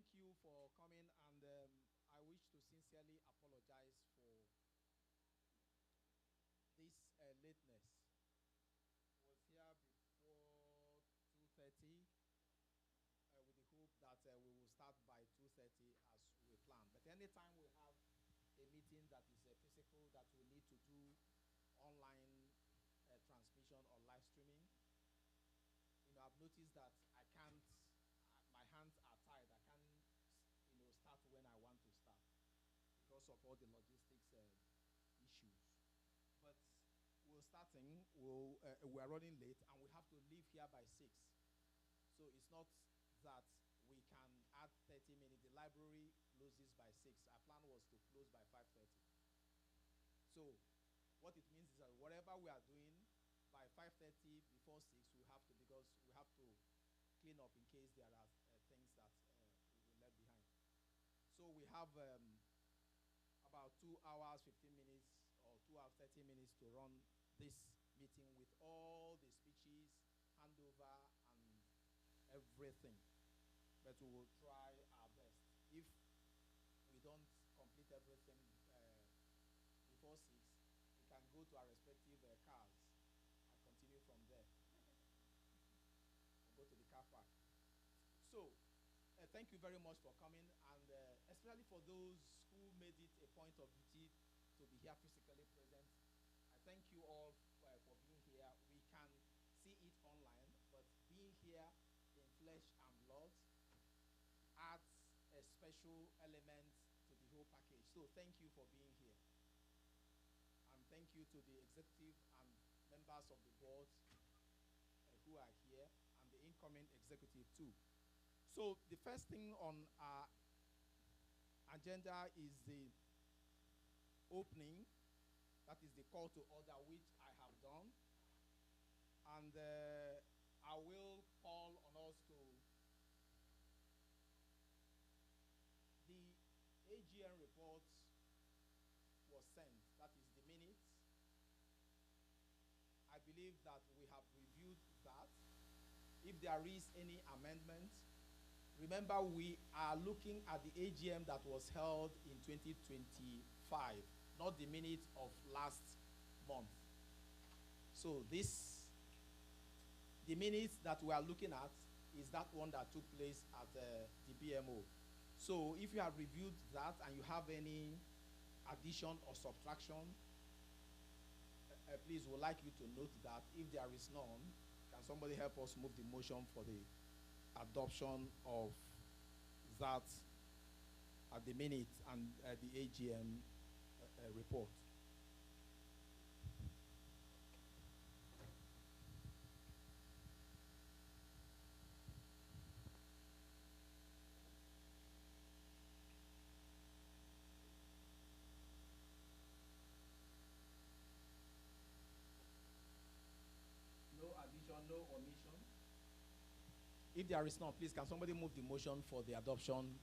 thank you for coming, and I wish to sincerely apologize for this lateness. I was here before 2:30 with the hope that we will start by 2:30 as we planned. But anytime we have a meeting that is physical, that we need to do online transmission or live streaming, I've noticed that I can't, my hands are tied. I can't, start when I want to start because of all the logistics issues. But we're starting, we're running late, and we have to leave here by 6. So it's not that we can add 30 minutes. The library closes by 6. Our plan was to close by 5:30. So what it means is that whatever we are doing by 5:30 before 6, because we have to clean up in case there are things that we left behind. So we have about 2 hours, 15 minutes, or 2 hours, 30 minutes to run this meeting with all the speeches, handover, and everything. But we will try our best. If we don't complete everything before 6, we can go to our respective cars and continue from there. Go to the car park. So, thank you very much for coming, and especially for those who made it a point of duty to be here physically present. I thank you all for being here. We can see it online, but being here in flesh and blood adds a special element to the whole package. So thank you for being here. And thank you to the executive and members of the board who are here, and the incoming executive too. So the first thing on our agenda is the opening. That is the call to order, which I have done. And I will call on us to the AGM report was sent. That is the minutes. I believe that we have reviewed that. If there is any amendment, remember we are looking at the AGM that was held in 2025, not the minutes of last month. So the minutes that we are looking at is that one that took place at the BMO. So if you have reviewed that and you have any addition or subtraction, please, would like you to note that. If there is none, can somebody help us move the motion for the adoption of that at the minute and the AGM report? No addition, no omission. If there is none, please, can somebody move the motion for the adoption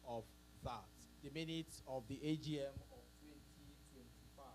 of that? The minutes of the AGM of 2025.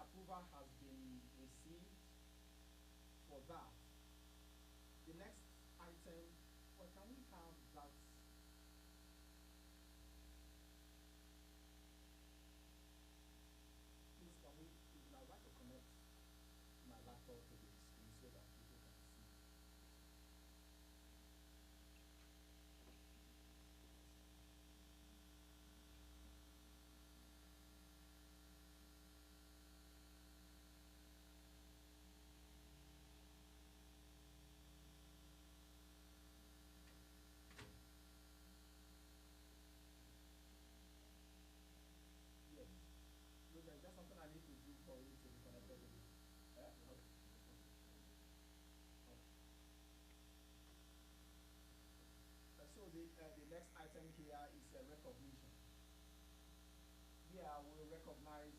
approval has been received for that. The next item, well, can we have that? Please, can we, I'd like to connect my laptop to the screen so that people can see. Yes. Look, there's just something I need to do for you to be connected to this. Okay. So the next item here is recognition. Here we'll recognize,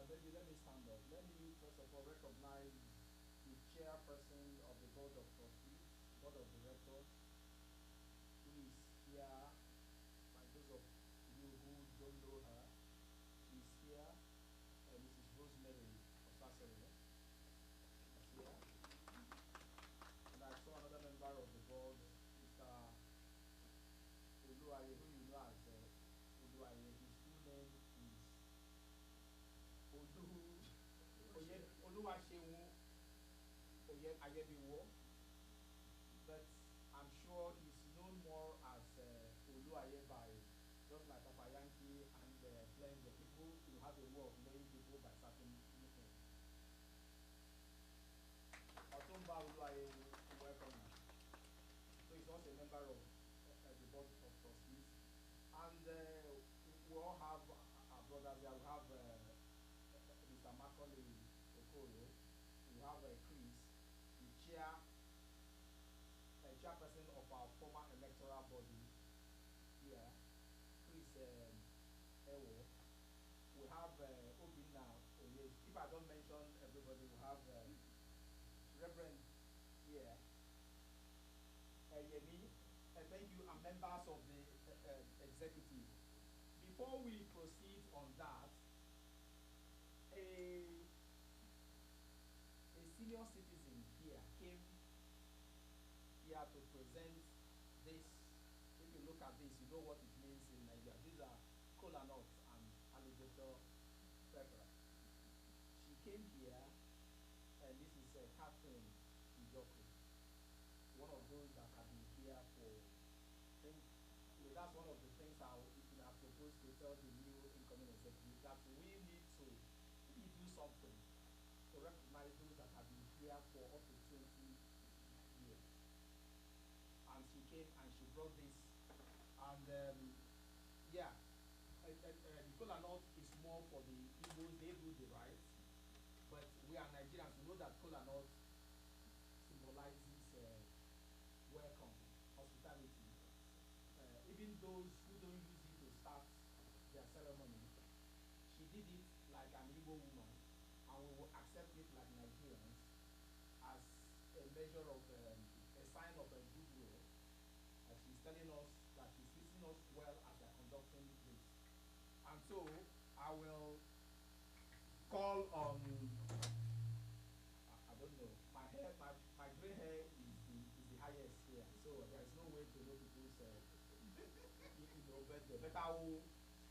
maybe let me stand up. Let me first of all recognize the chairperson of the board of trustees, board of directors, who is here. By those of you who don't know her, she's here. Mrs. Rosemary Osasere is here. And I saw another member of the board, Mr. Oluwaye, who you know as Oluwaye. His full name is Oluwaseun Ayebiwo, but I'm sure he's known more as Oluwaye by just like Papa Yankee and playing the people who have a way of knowing people by certain nicknames. Otumba Oluwaye, welcome. So he's also a member of the board of trustees, and we all have our brothers there. We have Mr. Macaulay Okoro. We have Chris, the chairperson of our former electoral body here, Chris Ewo. We have Obina Oyes. If I don't mention everybody, we have Reverend here, Yemi. Thank you, and members of the executive. Before we proceed on that, a senior citizen here came here to present this. If you look at this, you know what it means in Nigeria. These are kola nuts and alligator pepper. She came here, and this is Catherine Ijoku, one of those that have been here for, I think, that's one of the things I propose to tell the new incoming executive, that we need to really do something to recognize those that have been here for up to 20 years. And she came and she brought this, and yeah, the kola nut is more for the Igbos. They do the rights, but we are Nigerians. We know that kola nut symbolizes welcome, hospitality. Even those who don't use it to start their ceremony, she did it like an Igbo woman, and we will accept it like Nigerians as a measure of a sign of a goodwill. She's telling us that she's treating us well as they're conducting this. And so I will call on, I don't know, my gray hair is the highest here, so there is no way to know people's birthday. But I will,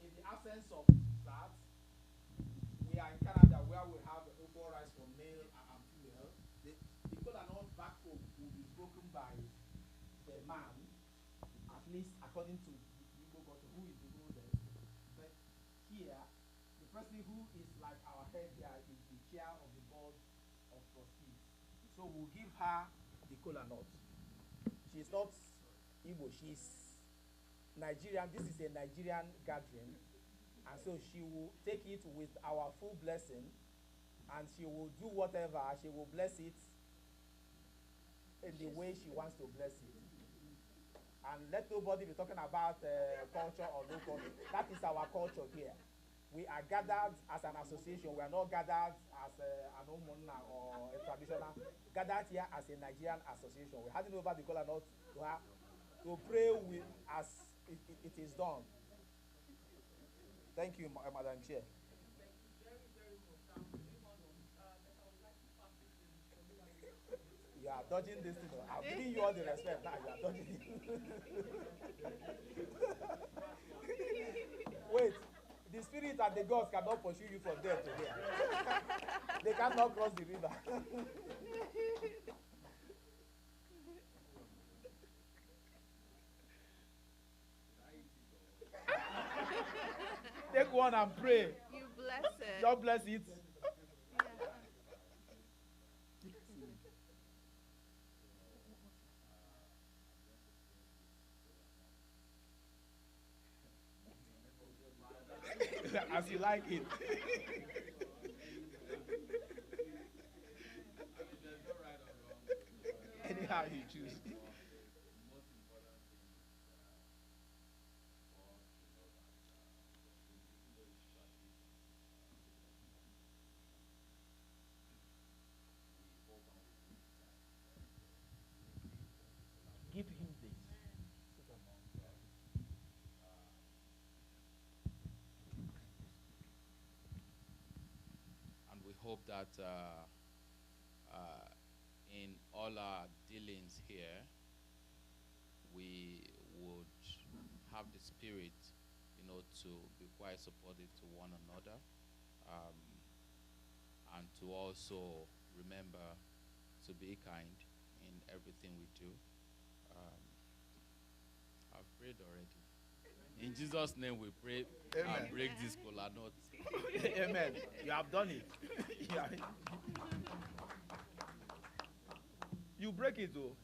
in the absence of that, we are in Canada where we have equal rights for male and female. The kola nut back home will be broken by the man, at least according to the Igbo culture, who is the oldest. But here, the person who is like our head here is the chair of the board of trustees. So we'll give her the kola nut. She's not Igbo, she's Nigerian. This is a Nigerian gathering, and so she will take it with our full blessing, and she will do whatever. She will bless it in the way she wants to bless it. And let nobody be talking about culture or no culture. That is our culture here. We are gathered as an association. We are not gathered as an Omona or a traditional. Gathered here as a Nigerian association. We handed over the kola nut to her to pray with as it is done. Thank you, Madam Chair. You are dodging this thing. I'm giving you all the respect. Now you are dodging it. Wait, the spirit and the gods cannot pursue you from there to there. They cannot cross the river. Take one and pray. You bless it. God bless it. As you like it. Anyhow you choose. Give him this. And we hope that in all our dealings here, we would have the spirit, to be quite supportive to one another, and to also remember to be kind in everything we do. I've prayed already. In Jesus' name we pray. Amen. And break this kola nut. Amen. You have done it. You break it though.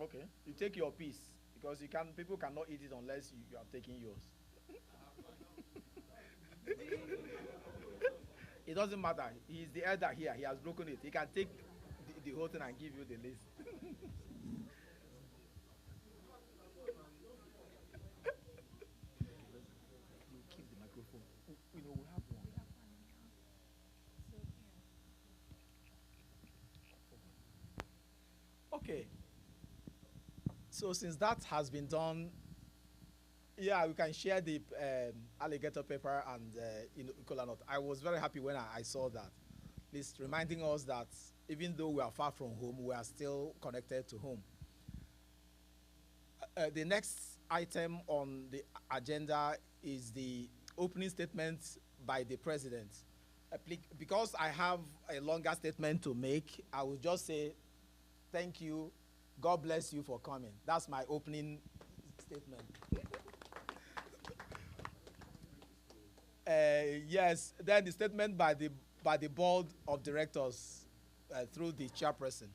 Okay. You take your piece because people cannot eat it unless you are taking yours. It doesn't matter. He is the elder here. He has broken it. He can take the whole thing and give you the list. You keep the microphone. We have one. Okay. So since that has been done, yeah, we can share the alligator paper and kola nut. I was very happy when I saw that. It's reminding us that even though we are far from home, we are still connected to home. The next item on the agenda is the opening statement by the president. Because I have a longer statement to make, I will just say thank you. God bless you for coming. That's my opening statement. Yes, then the statement by the board of directors through the chairperson.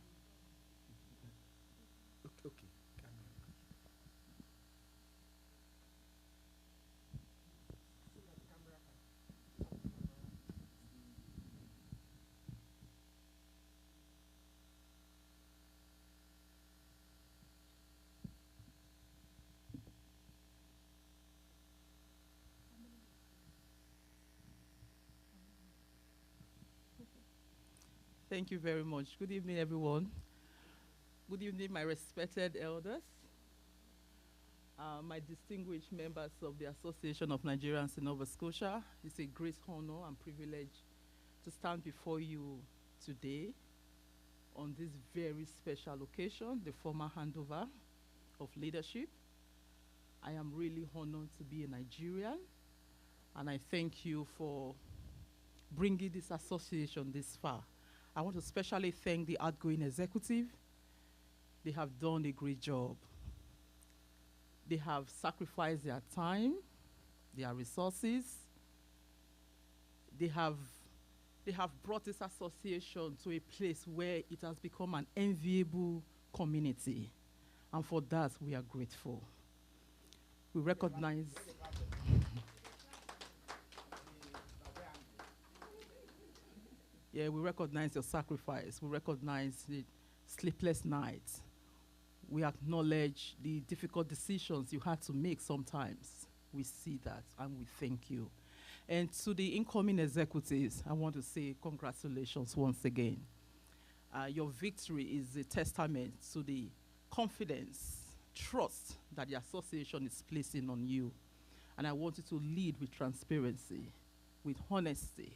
Okay. Thank you very much. Good evening, everyone. Good evening, my respected elders, my distinguished members of the Association of Nigerians in Nova Scotia. It's a great honor and privilege to stand before you today on this very special occasion, the formal handover of leadership. I am really honored to be a Nigerian, and I thank you for bringing this association this far. I want to especially thank the outgoing executive. They have done a great job. They have sacrificed their time, their resources. They have brought this association to a place where it has become an enviable community. And for that, we are grateful. We recognize... Yeah, we recognize your sacrifice. We recognize the sleepless nights. We acknowledge the difficult decisions you had to make sometimes. We see that, and we thank you. And to the incoming executives, I want to say congratulations once again. Your victory is a testament to the confidence, trust that the association is placing on you. And I want you to lead with transparency, with honesty,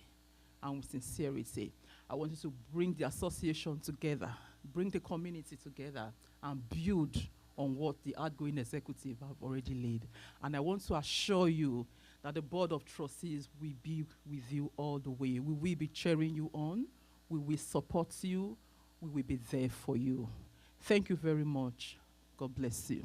and with sincerity. I want you to bring the association together, bring the community together, and build on what the outgoing executive have already laid. And I want to assure you that the board of trustees will be with you all the way. We will be cheering you on. We will support you. We will be there for you. Thank you very much. God bless you.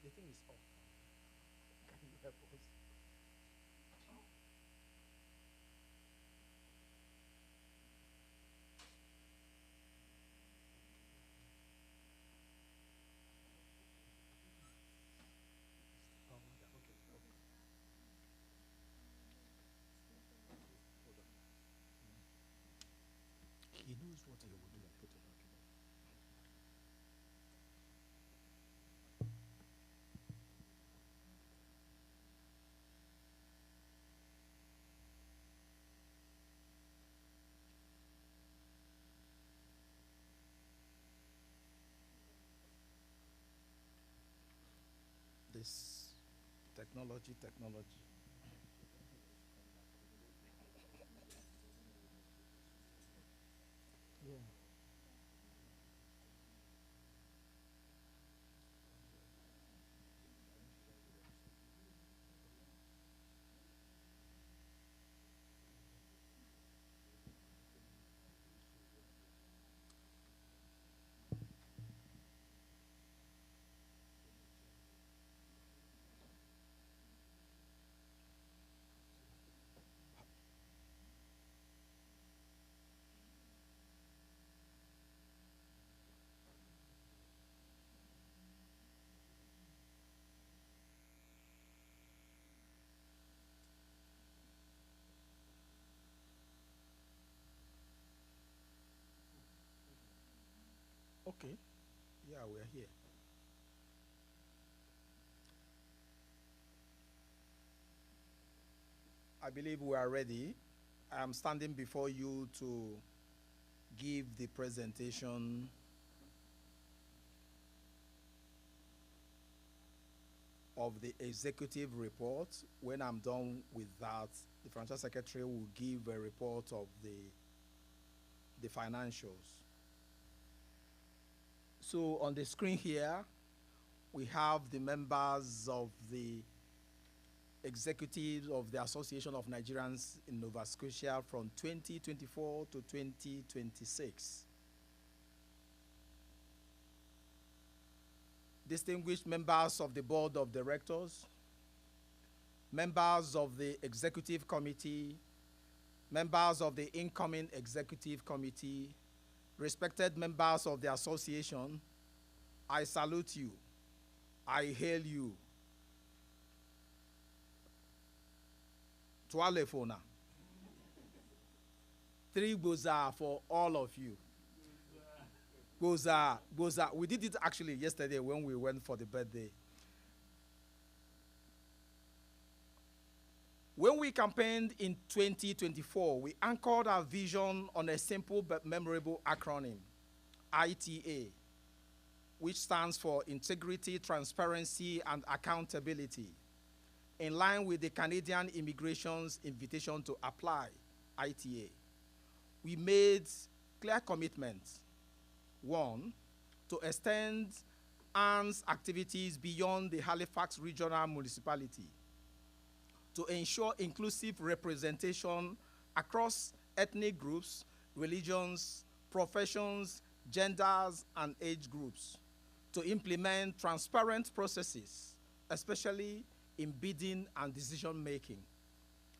The thing is off. Can you help us? Oh, okay, okay. Hold on. He knows what he will do. Put it back in. This technology. Yeah. Okay. Yeah, we're here. I believe we are ready. I'm standing before you to give the presentation of the executive report. When I'm done with that, the financial secretary will give a report of the financials. So on the screen here, we have the members of the executives of the Association of Nigerians in Nova Scotia from 2024 to 2026. Distinguished members of the board of directors, members of the executive committee, members of the incoming executive committee, respected members of the association, I salute you. I hail you. Tualefona. 3 goza for all of you. Goza. We did it actually yesterday when we went for the birthday. When we campaigned in 2024, we anchored our vision on a simple but memorable acronym, ITA, which stands for Integrity, Transparency, and Accountability, in line with the Canadian Immigration's invitation to apply ITA. We made clear commitments. 1, to extend arms activities beyond the Halifax Regional Municipality to ensure inclusive representation across ethnic groups, religions, professions, genders, and age groups, to implement transparent processes, especially in bidding and decision-making,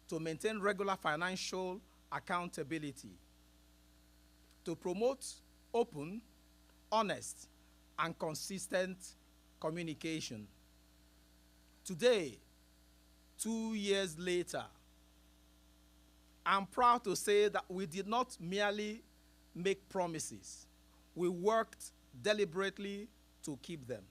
to maintain regular financial accountability, to promote open, honest, and consistent communication. Today, 2 years later, I'm proud to say that we did not merely make promises. We worked deliberately to keep them.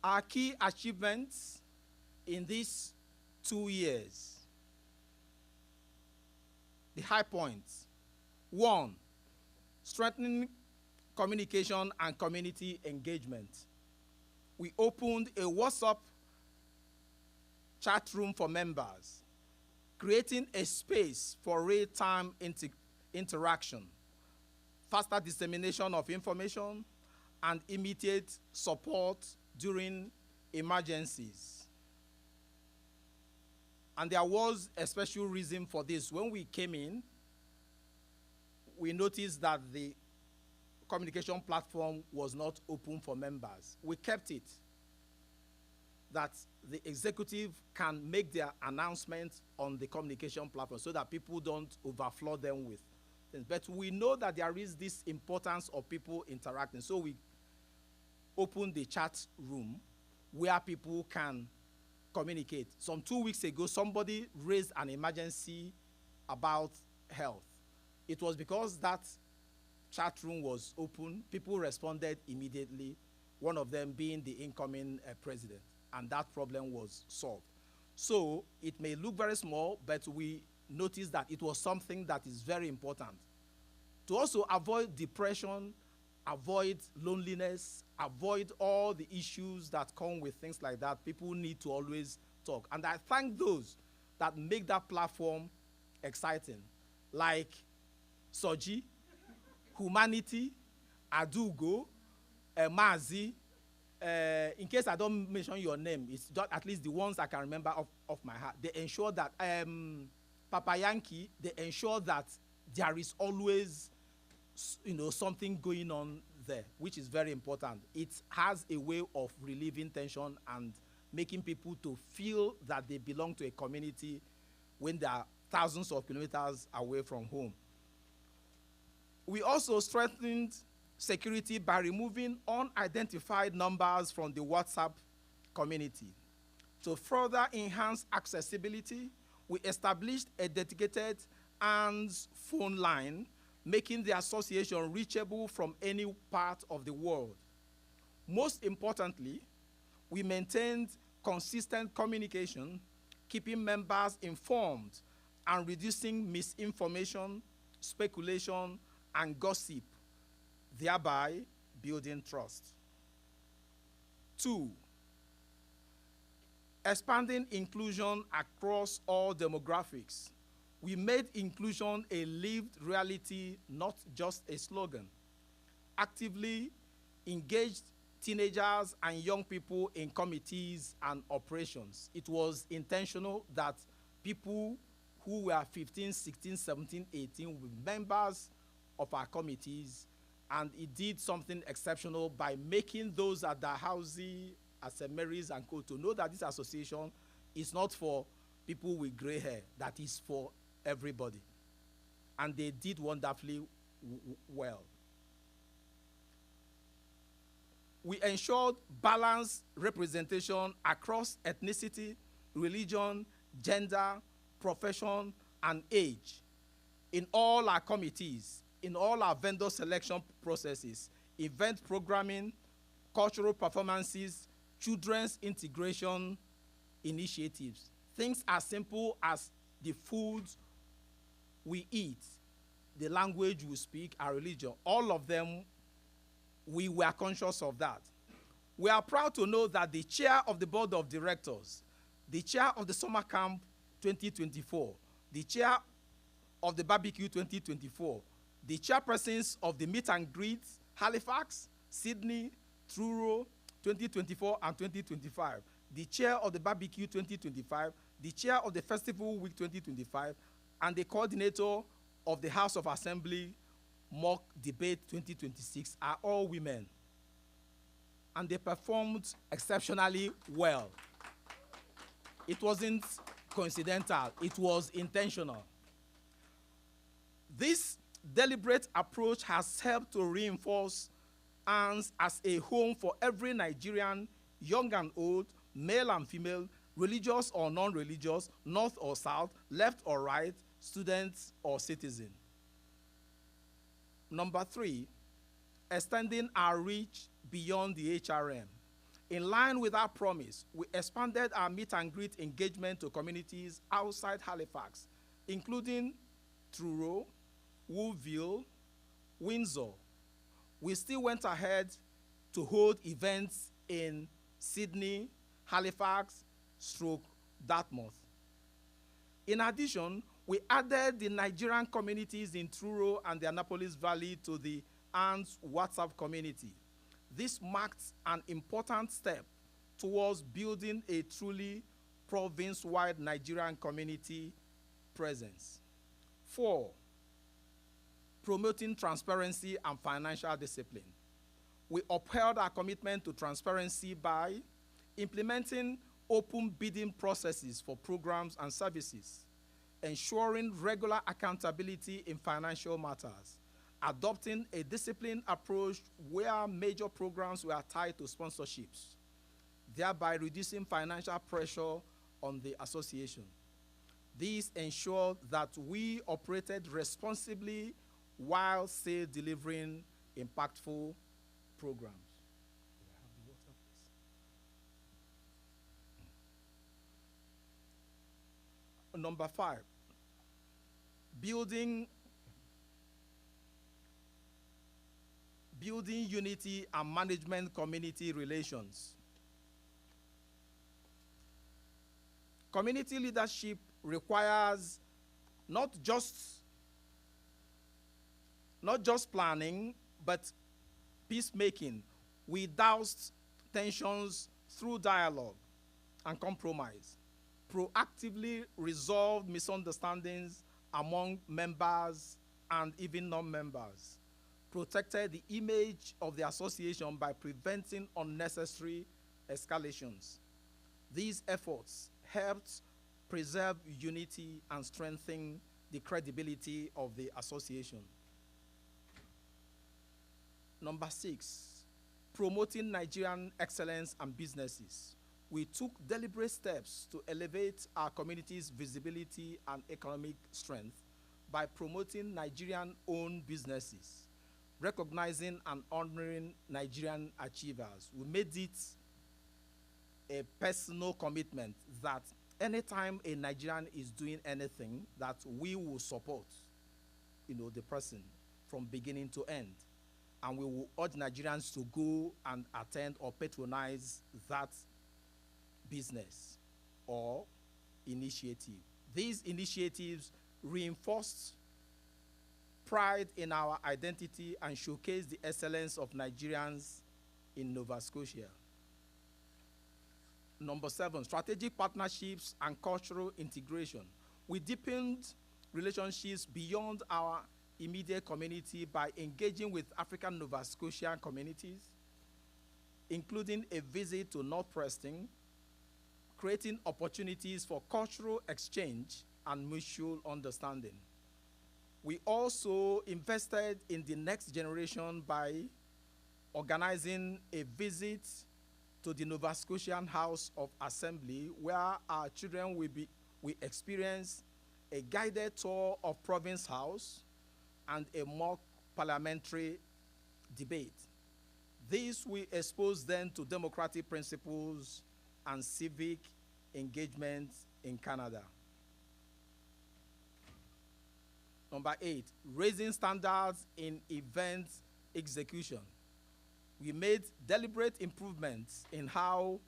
Our key achievements in these 2 years, the high points. 1, strengthening communication and community engagement. We opened a WhatsApp chat room for members, creating a space for real-time interaction, faster dissemination of information, and immediate support during emergencies. And there was a special reason for this. When we came in, we noticed that the communication platform was not open for members. We kept it, that the executive can make their announcements on the communication platform so that people don't overflow them with things. But we know that there is this importance of people interacting. So we opened the chat room where people can communicate. Some 2 weeks ago, somebody raised an emergency about health. It was because that chat room was open. People responded immediately, one of them being the incoming president, and that problem was solved. So it may look very small, but we noticed that it was something that is very important. To also avoid depression, avoid loneliness, avoid all the issues that come with things like that, people need to always talk. And I thank those that make that platform exciting, like Soji, Humanity, Adugo, Mazi. In case I don't mention your name, it's just at least the ones I can remember off my heart. They ensure that, Papa Yankee, they ensure that there is always, something going on there, which is very important. It has a way of relieving tension and making people to feel that they belong to a community when they are thousands of kilometers away from home. We also strengthened security by removing unidentified numbers from the WhatsApp community. To further enhance accessibility, we established a dedicated ANS phone line, making the association reachable from any part of the world. Most importantly, we maintained consistent communication, keeping members informed and reducing misinformation, speculation, and gossip, thereby building trust. 2, expanding inclusion across all demographics. We made inclusion a lived reality, not just a slogan. Actively engaged teenagers and young people in committees and operations. It was intentional that people who were 15, 16, 17, 18 were members of our committees, and it did something exceptional by making those at the Housey, at St. Mary's and Co. to know that this association is not for people with gray hair, that is for everybody. And they did wonderfully well. We ensured balanced representation across ethnicity, religion, gender, profession, and age in all our committees, in all our vendor selection processes, event programming, cultural performances, children's integration initiatives. Things as simple as the foods we eat, the language we speak, our religion, all of them, we were conscious of that. We are proud to know that the chair of the board of directors, the chair of the summer camp 2024, the chair of the barbecue 2024, the chairpersons of the meet and greet Halifax, Sydney, Truro 2024 and 2025, the chair of the barbecue 2025, the chair of the festival week 2025, and the coordinator of the House of Assembly mock debate 2026 are all women. And they performed exceptionally well. It wasn't coincidental, it was intentional. This deliberate approach has helped to reinforce ANS as a home for every Nigerian, young and old, male and female, religious or non-religious, north or south, left or right, students or citizen. Number 3, extending our reach beyond the HRM. In line with our promise, we expanded our meet and greet engagement to communities outside Halifax, including Truro, Woolville, Windsor. We still went ahead to hold events in Sydney, Halifax, Dartmouth. In addition, we added the Nigerian communities in Truro and the Annapolis Valley to the ANS WhatsApp community. This marked an important step towards building a truly province-wide Nigerian community presence. 4, promoting transparency and financial discipline. We upheld our commitment to transparency by implementing open bidding processes for programs and services, ensuring regular accountability in financial matters, adopting a disciplined approach where major programs were tied to sponsorships, thereby reducing financial pressure on the association. These ensured that we operated responsibly while still delivering impactful programs. Number 5, building unity and management community relations. Community leadership requires not just planning, but peacemaking. We doused tensions through dialogue and compromise, proactively resolved misunderstandings among members and even non-members, protected the image of the association by preventing unnecessary escalations. These efforts helped preserve unity and strengthen the credibility of the association. Number 6, promoting Nigerian excellence and businesses. We took deliberate steps to elevate our community's visibility and economic strength by promoting Nigerian-owned businesses, recognizing and honoring Nigerian achievers. We made it a personal commitment that anytime a Nigerian is doing anything, that we will support, the person from beginning to end. And we will urge Nigerians to go and attend or patronize that business or initiative. These initiatives reinforced pride in our identity and showcased the excellence of Nigerians in Nova Scotia. Number 7, strategic partnerships and cultural integration. We deepened relationships beyond our immediate community by engaging with African Nova Scotian communities, including a visit to North Preston, creating opportunities for cultural exchange and mutual understanding. We also invested in the next generation by organizing a visit to the Nova Scotian House of Assembly, where our children will experience a guided tour of Province House and a mock parliamentary debate. This will expose them to democratic principles and civic engagement in Canada. Number 8, raising standards in event execution. We made deliberate improvements in how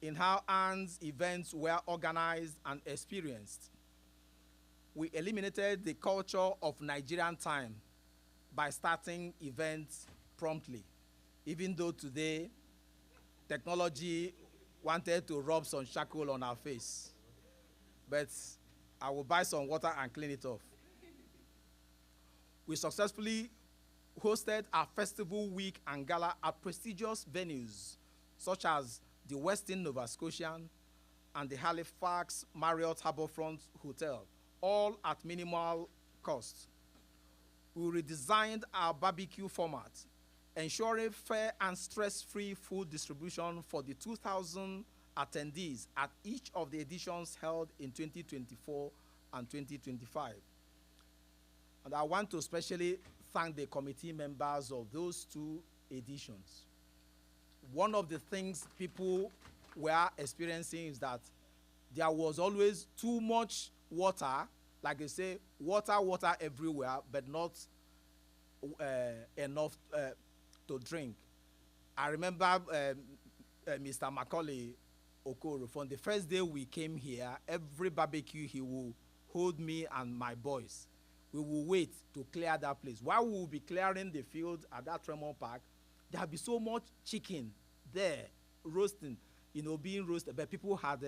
ANS events were organized and experienced. we eliminated the culture of Nigerian time by starting events promptly, even though today technology wanted to rub some shackle on our face. But I will buy some water and clean it off. We successfully hosted our festival week and gala at prestigious venues such as the Westin Nova Scotian and the Halifax Marriott Harbourfront Hotel, all at minimal cost. We redesigned our barbecue format, ensuring fair and stress-free food distribution for the 2,000 attendees at each of the editions held in 2024 and 2025. And I want to especially thank the committee members of those two editions. One of the things people were experiencing is that there was always too much water, like they say, water everywhere, but not enough to drink. I remember Mr. Macaulay Okoro, from the first day we came here, every barbecue he will hold me and my boys. We will wait to clear that place. While we will be clearing the field at that Tremont Park, there will be so much chicken there, roasting, being roasted, but people had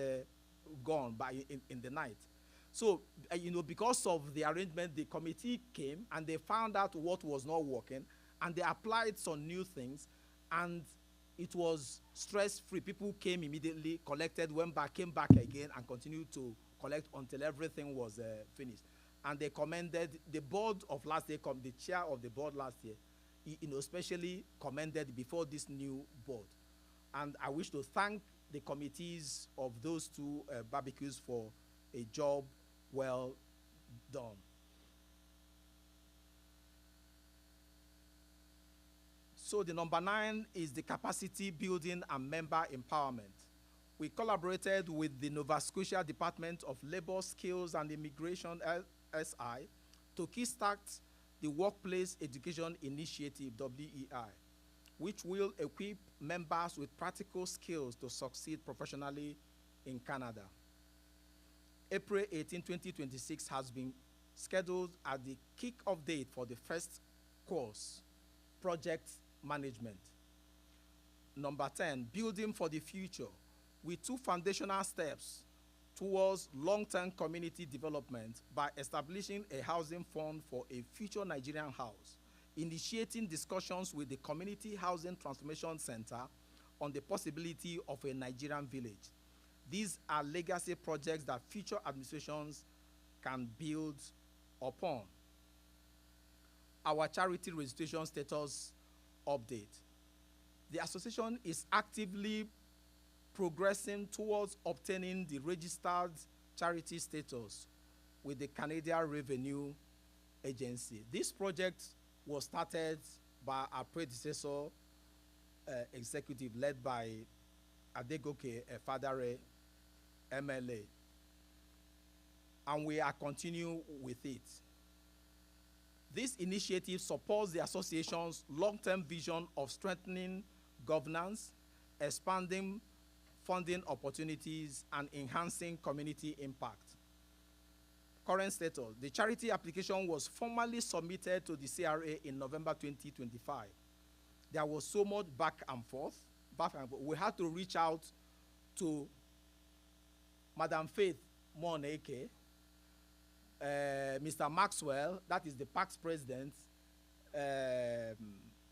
gone by in the night. So, because of the arrangement, the committee came and they found out what was not working, and they applied some new things, and it was stress-free. People came immediately, collected, went back, came back again, and continued to collect until everything was finished. And they commended the board of last year, the chair of the board last year, especially commended before this new board. And I wish to thank the committees of those two barbecues for a job well done. So the number 9 is the capacity building and member empowerment. We collaborated with the Nova Scotia Department of Labor, Skills and Immigration, SI, to kickstart the Workplace Education Initiative, WEI, which will equip members with practical skills to succeed professionally in Canada. April 18, 2026 has been scheduled as the kick-off date for the first course, Project Management. Number 10, building for the future. We took foundational steps towards long-term community development by establishing a housing fund for a future Nigerian house, initiating discussions with the Community Housing Transformation Center on the possibility of a Nigerian village. These are legacy projects that future administrations can build upon. Our charity registration status update. The association is actively progressing towards obtaining the registered charity status with the Canadian Revenue Agency. This project was started by our predecessor executive led by Adegoke Fadare, MLA, and we are continuing with it. This initiative supports the association's long-term vision of strengthening governance, expanding funding opportunities, and enhancing community impact. Current status. The charity application was formally submitted to the CRA in November 2025. There was so much back and forth. We had to reach out to Madam Faith Moneke, Mr. Maxwell, that is the PAC's president,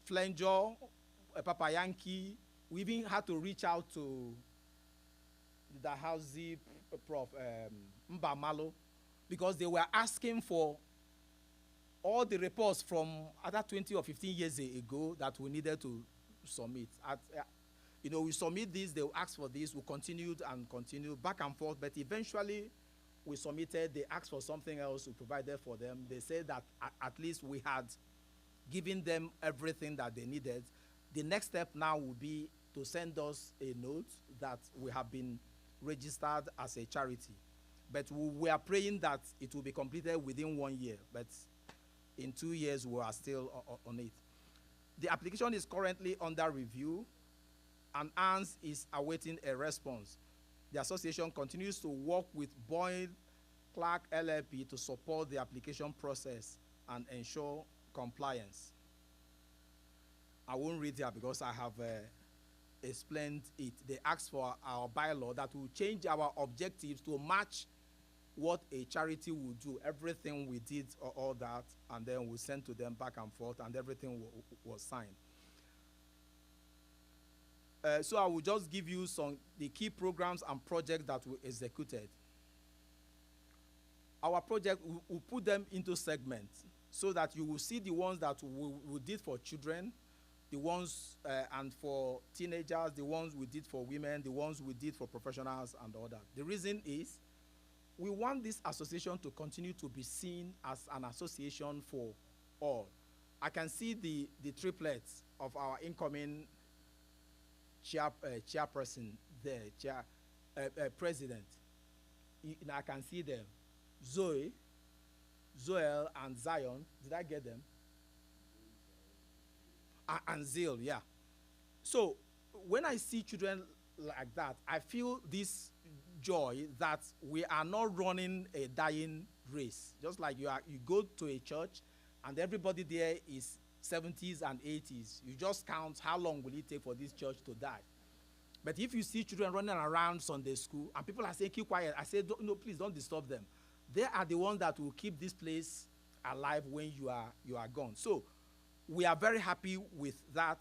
Flenjo, Papa Yankee. We even had to reach out to the Hausi Prof. Mbamalo, because they were asking for all the reports from other 20 or 15 years ago that we needed to submit. We submit this, they will ask for this, we continued and continued back and forth, but eventually we submitted, they asked for something else, we provided for them. They said that at least we had given them everything that they needed. The next step now will be to send us a note that we have been registered as a charity. But we are praying that it will be completed within 1 year, but in 2 years we are still on it. The application is currently under review, and ANS is awaiting a response. The association continues to work with Boyd Clark LLP to support the application process and ensure compliance. I won't read here because I have explained it. They asked for our bylaw that will change our objectives to match what a charity would do. Everything we did, all that, and then we sent to them back and forth, and everything was signed. So I will just give you the key programs and projects that we executed. Our project, we put them into segments so that you will see the ones that we did for children, the ones and for teenagers, the ones we did for women, the ones we did for professionals and all that. The reason is we want this association to continue to be seen as an association for all. I can see the triplets of our incoming chairperson there, president. I can see them. Zoe, Zoel, and Zion. Did I get them? And Zeal, yeah. So when I see children like that, I feel this joy that we are not running a dying race. Just like you go to a church and everybody there is 70s and 80s. You just count how long will it take for this church to die. But if you see children running around Sunday school and people are saying, keep quiet, I say, no, please don't disturb them. They are the ones that will keep this place alive when you are gone. So we are very happy with that.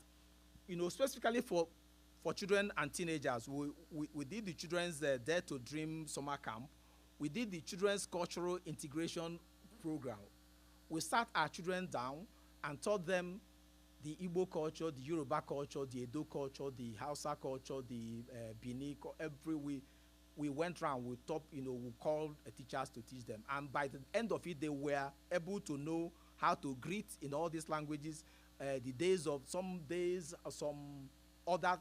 You know, specifically for children and teenagers, we did the children's Dare to Dream summer camp. We did the children's cultural integration program. We sat our children down and taught them the Igbo culture, the Yoruba culture, the Edo culture, the Hausa culture, the Bini, we went around, we taught, we called teachers to teach them. And by the end of it, they were able to know how to greet in all these languages, some other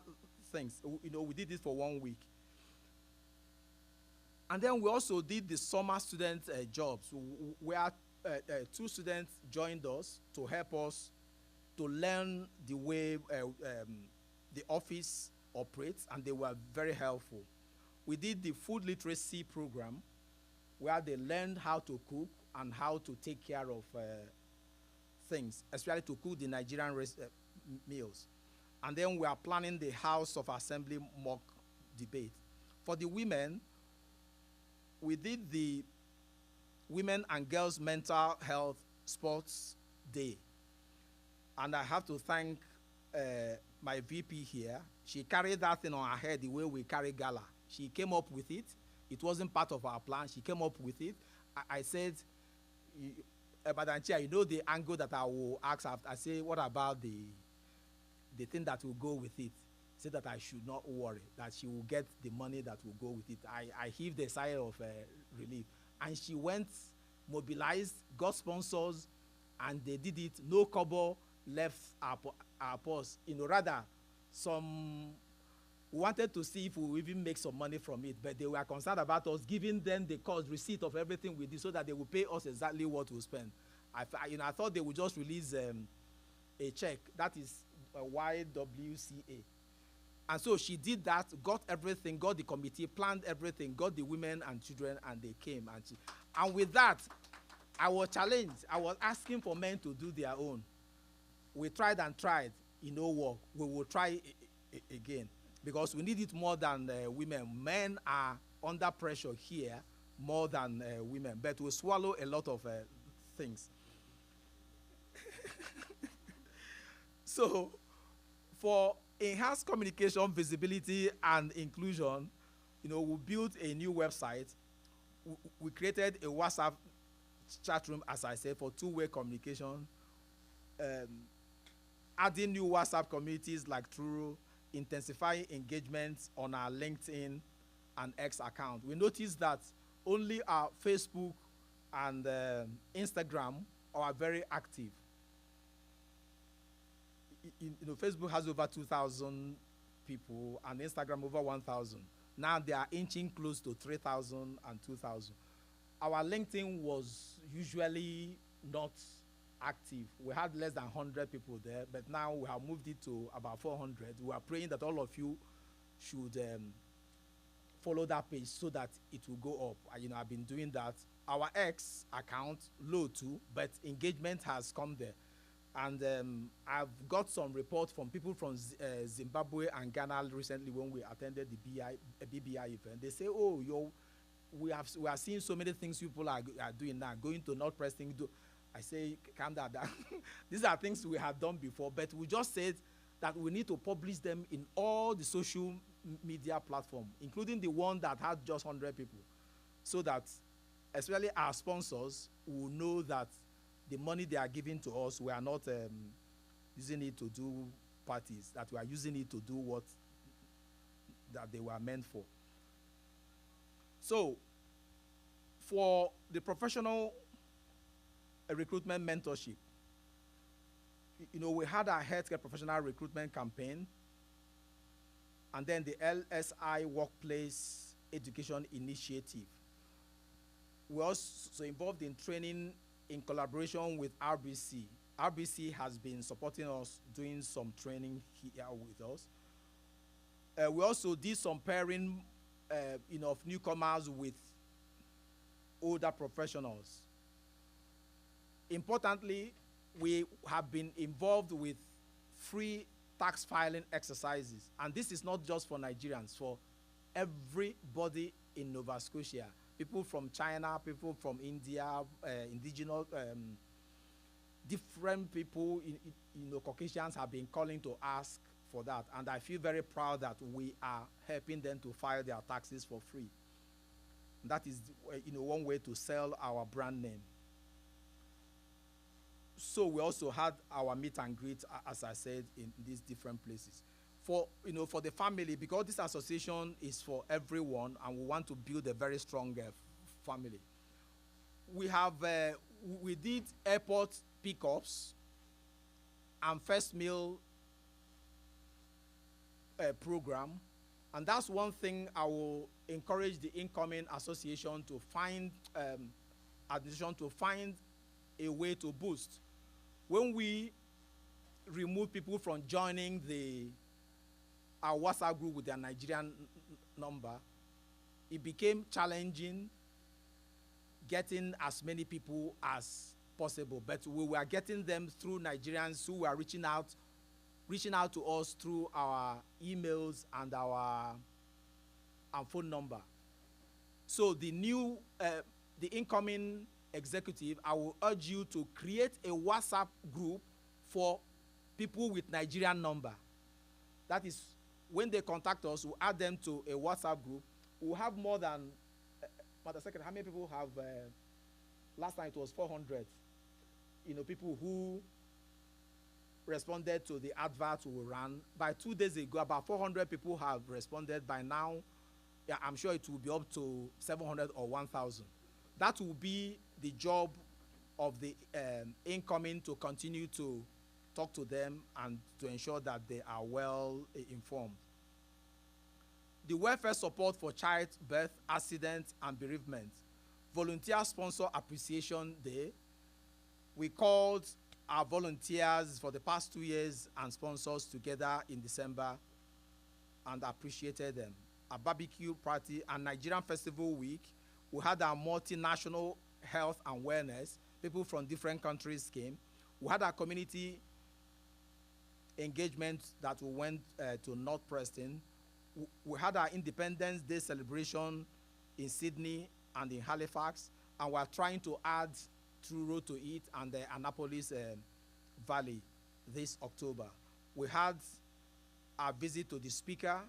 things. We did this for 1 week. And then we also did the summer student jobs, where 2 students joined us to help us to learn the way the office operates, and they were very helpful. We did the food literacy program, where they learned how to cook and how to take care of things, especially to cook the Nigerian meals. And then we are planning the House of Assembly mock debate. For the women, we did the Women and Girls Mental Health Sports Day. And I have to thank my VP here. She carried that thing on her head the way we carry gala. She came up with it. It wasn't part of our plan. She came up with it. I said, Madam Chair, the angle that I will ask after. I say, what about the thing that will go with it? Said that I should not worry, that she will get the money that will go with it. I heaved a sigh of relief. And she went, mobilized, got sponsors, and they did it. No kobo left our purse. Rather, we wanted to see if we will even make some money from it, but they were concerned about us giving them the cost, receipt of everything we did so that they will pay us exactly what we spend. I thought they would just release a check. That is a YWCA. And so she did that, got everything, got the committee, planned everything, got the women and children, and they came. And with that, I was challenged. I was asking for men to do their own. We tried and tried. It no work. We will try again because we need it more than women. Men are under pressure here more than women, but we swallow a lot of things. So, for enhanced communication, visibility, and inclusion, we built a new website. We created a WhatsApp chat room, as I said, for two-way communication. Adding new WhatsApp communities like Truro, intensifying engagements on our LinkedIn and X account. We noticed that only our Facebook and Instagram are very active. Facebook has over 2,000 people and Instagram over 1,000. Now they are inching close to 3,000 and 2,000. Our LinkedIn was usually not active. We had less than 100 people there, but now we have moved it to about 400. We are praying that all of you should follow that page so that it will go up. I've been doing that. Our X account low too, but engagement has come there. And I've got some reports from people from Zimbabwe and Ghana recently when we attended the BBI event. They say, oh, we are seeing so many things people are doing now, going to North Preston. I say, calm down. These are things we have done before, but we just said that we need to publish them in all the social media platforms, including the one that had just 100 people, so that especially our sponsors will know that the money they are giving to us, we are not using it to do parties, that we are using it to do what that they were meant for. So, for the professional recruitment mentorship, we had our healthcare professional recruitment campaign, and then the LSI Workplace Education Initiative. We're also involved in training in collaboration with RBC. RBC has been supporting us, doing some training here with us. We also did some pairing of newcomers with older professionals. Importantly, we have been involved with free tax filing exercises. And this is not just for Nigerians, for everybody in Nova Scotia. People from China, people from India, indigenous, different people, Caucasians have been calling to ask for that. And I feel very proud that we are helping them to file their taxes for free. That is, one way to sell our brand name. So we also had our meet and greet, as I said, in these different places. For the family, because this association is for everyone, and we want to build a very strong family. We did airport pickups and first meal program, and that's one thing I will encourage the incoming association to find a way to boost. When we remove people from joining our WhatsApp group with their Nigerian number, it became challenging getting as many people as possible. But we were getting them through Nigerians who were reaching out to us through our emails and our phone number. So the incoming executive, I will urge you to create a WhatsApp group for people with Nigerian number. That is, when they contact us, we'll add them to a WhatsApp group. We'll have more than, how many people have, last night it was 400, people who responded to the advert we ran. By 2 days ago, about 400 people have responded. By now, I'm sure it will be up to 700 or 1,000. That will be the job of the incoming, to continue to talk to them and to ensure that they are well informed. The Welfare Support for Childbirth, Accident, and Bereavement, Volunteer Sponsor Appreciation Day. We called our volunteers for the past 2 years and sponsors together in December and appreciated them. A barbecue party and Nigerian Festival Week. We had our multinational health and wellness. People from different countries came. We had our community engagement that we went to North Preston. We had our Independence Day celebration in Sydney and in Halifax, and we're trying to add True Road to It and the Annapolis Valley this October. We had our visit to the Speaker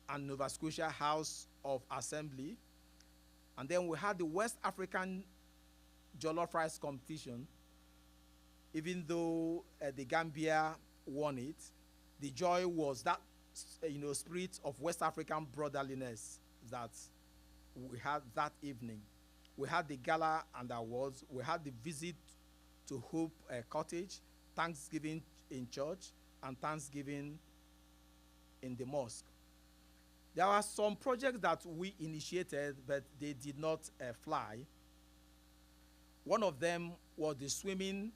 and Nova Scotia House of Assembly. And then we had the West African Jollof Rice competition. Even though the Gambia won it, the joy was that spirit of West African brotherliness that we had that evening. We had the gala and awards. We had the visit to Hope Cottage, Thanksgiving in church, and Thanksgiving in the mosque. There were some projects that we initiated, but they did not fly. One of them was the swimming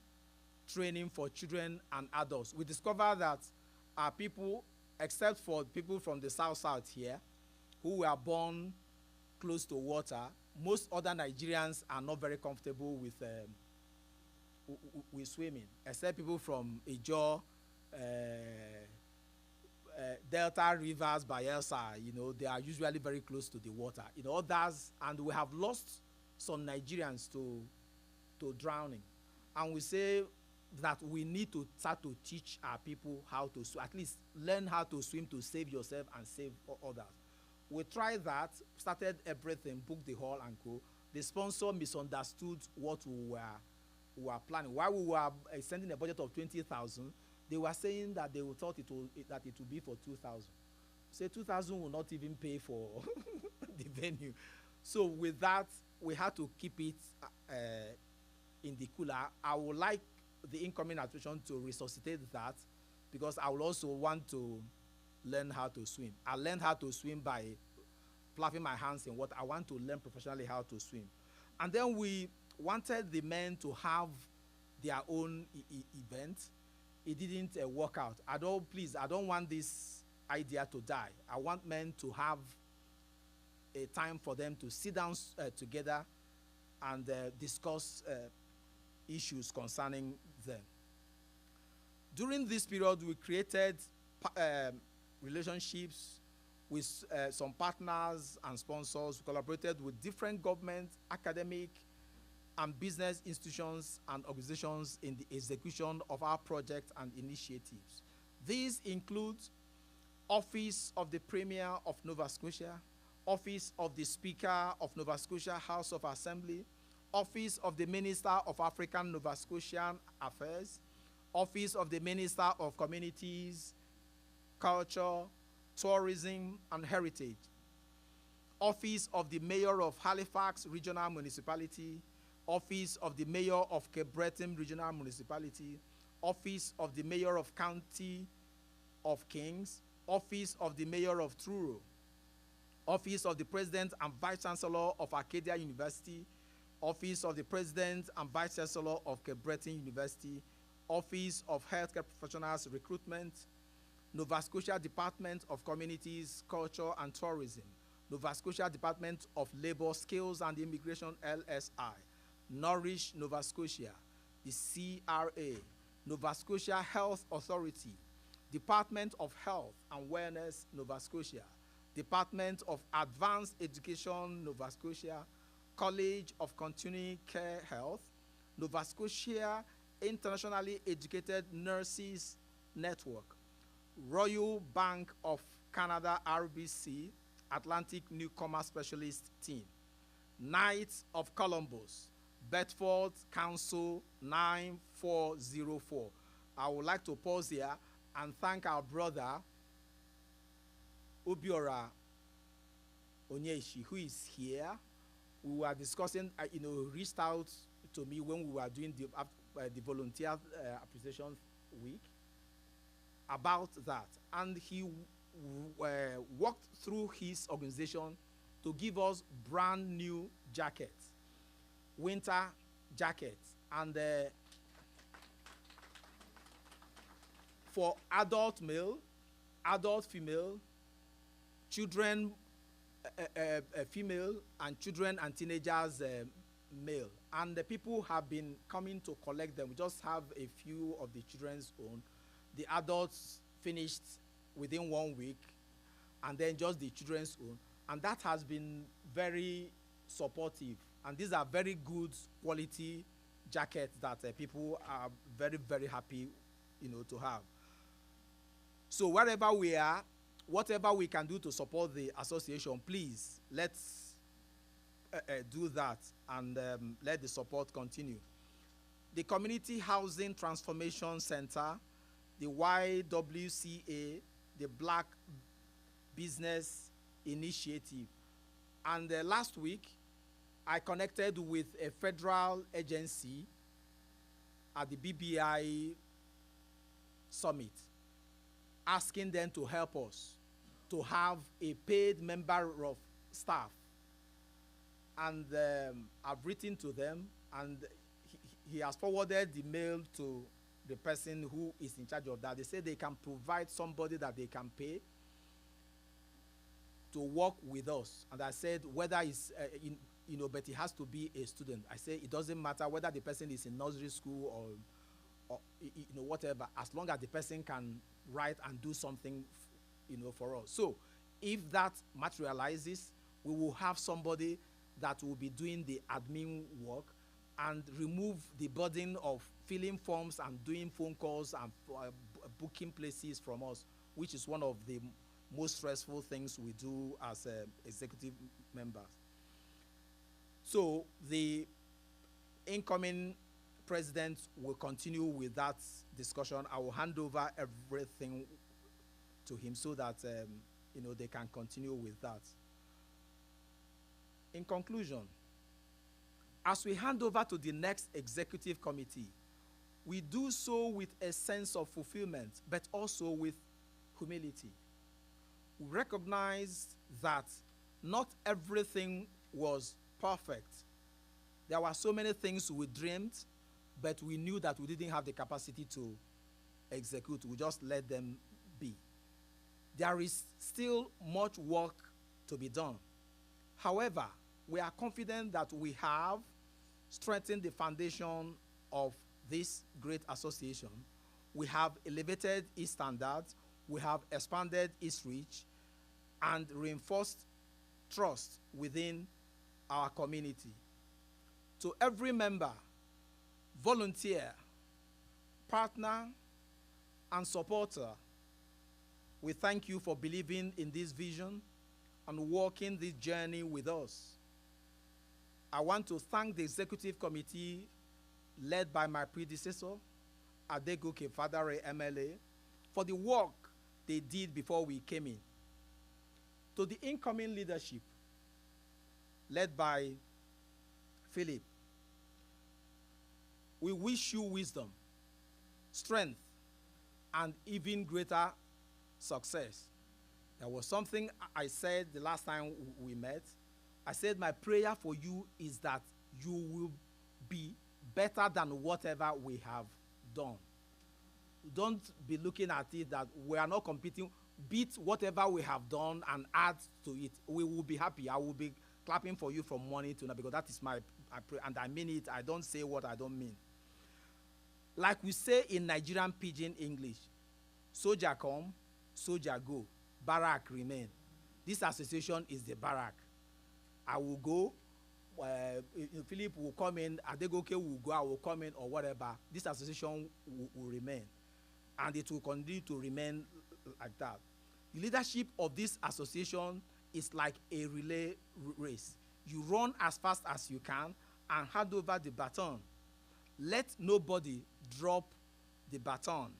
training for children and adults. We discovered that our people, except for people from the South here, who were born close to water, most other Nigerians are not very comfortable with swimming, except people from Ijaw, Delta Rivers, Bayelsa. You know, they are usually very close to the water. You know, others, and we have lost some Nigerians to drowning. And we say that we need to start to teach our people how to swim, at least learn how to swim to save yourself and save others. We tried that, started everything, booked the hall and co. The sponsor misunderstood what we were planning. While we were sending a budget of 20,000, they were saying that they thought it would be for 2,000. Say 2,000 will not even pay for the venue. So with that, we had to keep it in the cooler. I would like the incoming administration to resuscitate that, because I will also want to learn how to swim. I learned how to swim by ploughing my hands in water. I want to learn professionally how to swim. And then we wanted the men to have their own event. It didn't work out. I don't want this idea to die. I want men to have a time for them to sit down together and discuss issues concerning them. During this period, we created relationships with some partners and sponsors. We collaborated with different government, academic, and business institutions and organizations in the execution of our projects and initiatives. These include Office of the Premier of Nova Scotia, Office of the Speaker of Nova Scotia House of Assembly, Office of the Minister of African Nova Scotian Affairs, Office of the Minister of Communities, Culture, Tourism, and Heritage, Office of the Mayor of Halifax Regional Municipality, Office of the Mayor of Cape Breton Regional Municipality, Office of the Mayor of County of Kings, Office of the Mayor of Truro, Office of the President and Vice Chancellor of Arcadia University, Office of the President and Vice Chancellor of Cape Breton University, Office of Healthcare Professionals Recruitment, Nova Scotia Department of Communities, Culture and Tourism, Nova Scotia Department of Labor, Skills and Immigration, LSI, Nourish Nova Scotia, the CRA, Nova Scotia Health Authority, Department of Health and Wellness, Nova Scotia, Department of Advanced Education, Nova Scotia, College of Continuing Care Health, Nova Scotia Internationally Educated Nurses Network, Royal Bank of Canada, RBC, Atlantic Newcomer Specialist Team, Knights of Columbus, Bedford Council 9404. I would like to pause here and thank our brother Obiora Onyeshi, who is here. We were discussing, reached out to me when we were doing the volunteer appreciation week about that. And he walked through his organization to give us brand new jackets, winter jackets, and for adult male, adult female, children female, and children and teenagers male. And the people have been coming to collect them. We just have a few of the children's own. The adults finished within 1 week, and then just the children's own. And that has been very supportive. And these are very good quality jackets that people are very, very happy, to have. So wherever we are, whatever we can do to support the association, please, let's do that, and let the support continue. The Community Housing Transformation Center, the YWCA, the Black Business Initiative. And last week, I connected with a federal agency at the BBI Summit, asking them to help us to have a paid member of staff. And I've written to them, and he has forwarded the mail to the person who is in charge of that. They say they can provide somebody that they can pay to work with us. And I said, whether it's, but it has to be a student. I say it doesn't matter whether the person is in nursery school or whatever, as long as the person can write and do something, for us. So if that materializes, we will have somebody that will be doing the admin work and remove the burden of filling forms and doing phone calls and booking places from us, which is one of the most stressful things we do as executive members. So the incoming president will continue with that discussion. I will hand over everything to him so that they can continue with that. In conclusion, as we hand over to the next executive committee, we do so with a sense of fulfillment, but also with humility. We recognize that not everything was perfect. There were so many things we dreamed, but we knew that we didn't have the capacity to execute. We just let them be. There is still much work to be done. However, we are confident that we have strengthened the foundation of this great association. We have elevated its standards, we have expanded its reach, and reinforced trust within our community. To every member, volunteer, partner, and supporter, we thank you for believing in this vision and walking this journey with us. I want to thank the executive committee led by my predecessor, Adegoke Fadare MLA, for the work they did before we came in. To the incoming leadership, led by Philip, we wish you wisdom, strength, and even greater success. There was something I said the last time we met. I said my prayer for you is that you will be better than whatever we have done. Don't be looking at it that we are not competing. Beat whatever we have done and add to it. We will be happy. I will be clapping for you from morning to night because that is my prayer, and I mean it. I don't say what I don't mean. Like we say in Nigerian pidgin English, soldier come, soldier go, barrack remain. This association is the barrack. I will go, Philip will come in, Adegoke will go, I will come in, or whatever. This association will remain. And it will continue to remain like that. The leadership of this association is like a relay race. You run as fast as you can and hand over the baton. Let nobody drop the baton.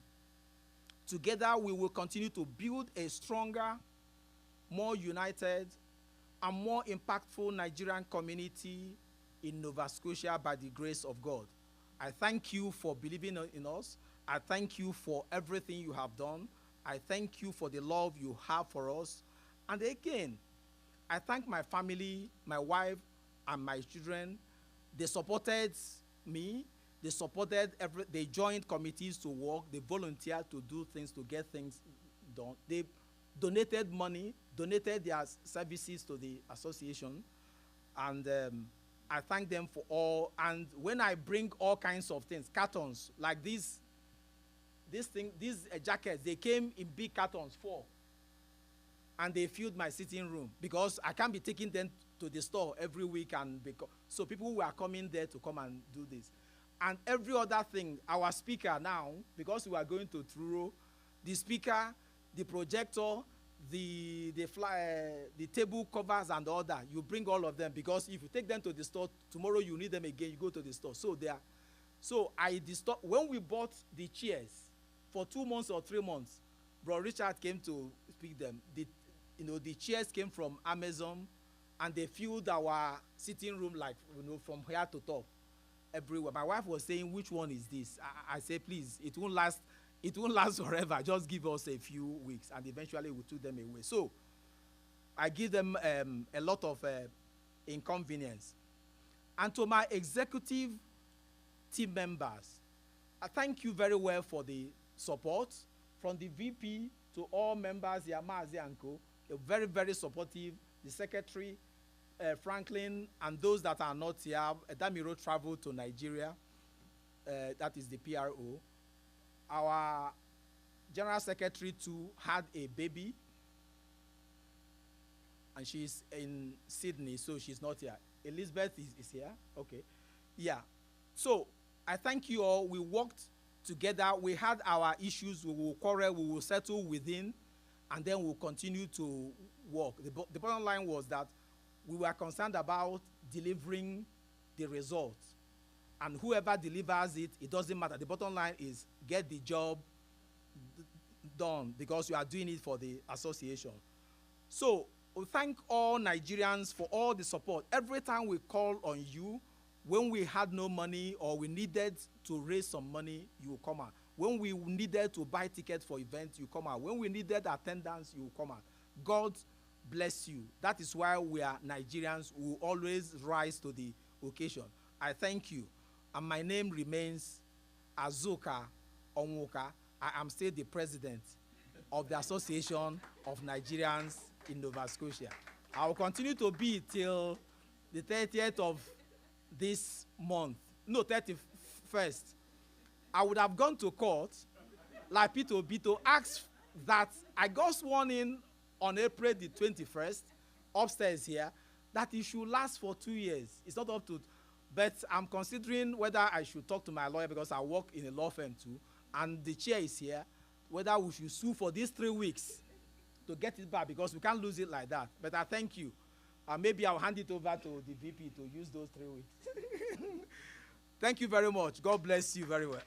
Together we will continue to build a stronger, more united, and more impactful Nigerian community in Nova Scotia by the grace of God. I thank you for believing in us. I thank you for everything you have done. I thank you for the love you have for us. And again, I thank my family, my wife, and my children. They supported me. They supported they joined committees to work. They volunteered to do things, to get things done. They donated money, donated their services to the association. And I thank them for all. And when I bring all kinds of things, cartons, like these jackets, they came in big cartons, 4. And they filled my sitting room because I can't be taking them to the store every week. So people were coming there to come and do this. And every other thing, our speaker now, because we are going to Truro, the speaker, the projector, the table covers and all that, you bring all of them because if you take them to the store, tomorrow you need them again, you go to the store. So when we bought the chairs for 2 months or 3 months, Bro Richard came to speak them. The chairs came from Amazon and they filled our sitting room from here to top. Everywhere. My wife was saying, which one is this? I say, please, it won't last forever. Just give us a few weeks. And eventually we took them away. So I give them a lot of inconvenience. And to my executive team members, I thank you very well for the support. From the VP to all members, Yamazi and Co. very, very supportive. The secretary, Franklin, and those that are not here, Damiro traveled to Nigeria. That is the PRO. Our general secretary too had a baby, and she's in Sydney, so she's not here. Elizabeth is here. Okay. Yeah. So I thank you all. We worked together. We had our issues. We will quarrel. We will settle within, and then we'll continue to work. The bottom line was that we were concerned about delivering the result. And whoever delivers it, it doesn't matter. The bottom line is get the job done, because you are doing it for the association. So we thank all Nigerians for all the support. Every time we call on you, when we had no money or we needed to raise some money, you come out. When we needed to buy tickets for events, you come out. When we needed attendance, you come out. God bless you. That is why we are Nigerians who always rise to the occasion. I thank you. And my name remains Azuka Onwuka. I am still the president of the Association of Nigerians in Nova Scotia. I will continue to be till the 30th of this month. No, 31st. I would have gone to court, like Peter Obi, to ask that I got sworn in on April the 21st, upstairs here, that it should last for 2 years. It's not up to, but I'm considering whether I should talk to my lawyer, because I work in a law firm too, and the chair is here, whether we should sue for these 3 weeks to get it back, because we can't lose it like that. But I thank you. Maybe I'll hand it over to the VP to use those 3 weeks. Thank you very much. God bless you very well.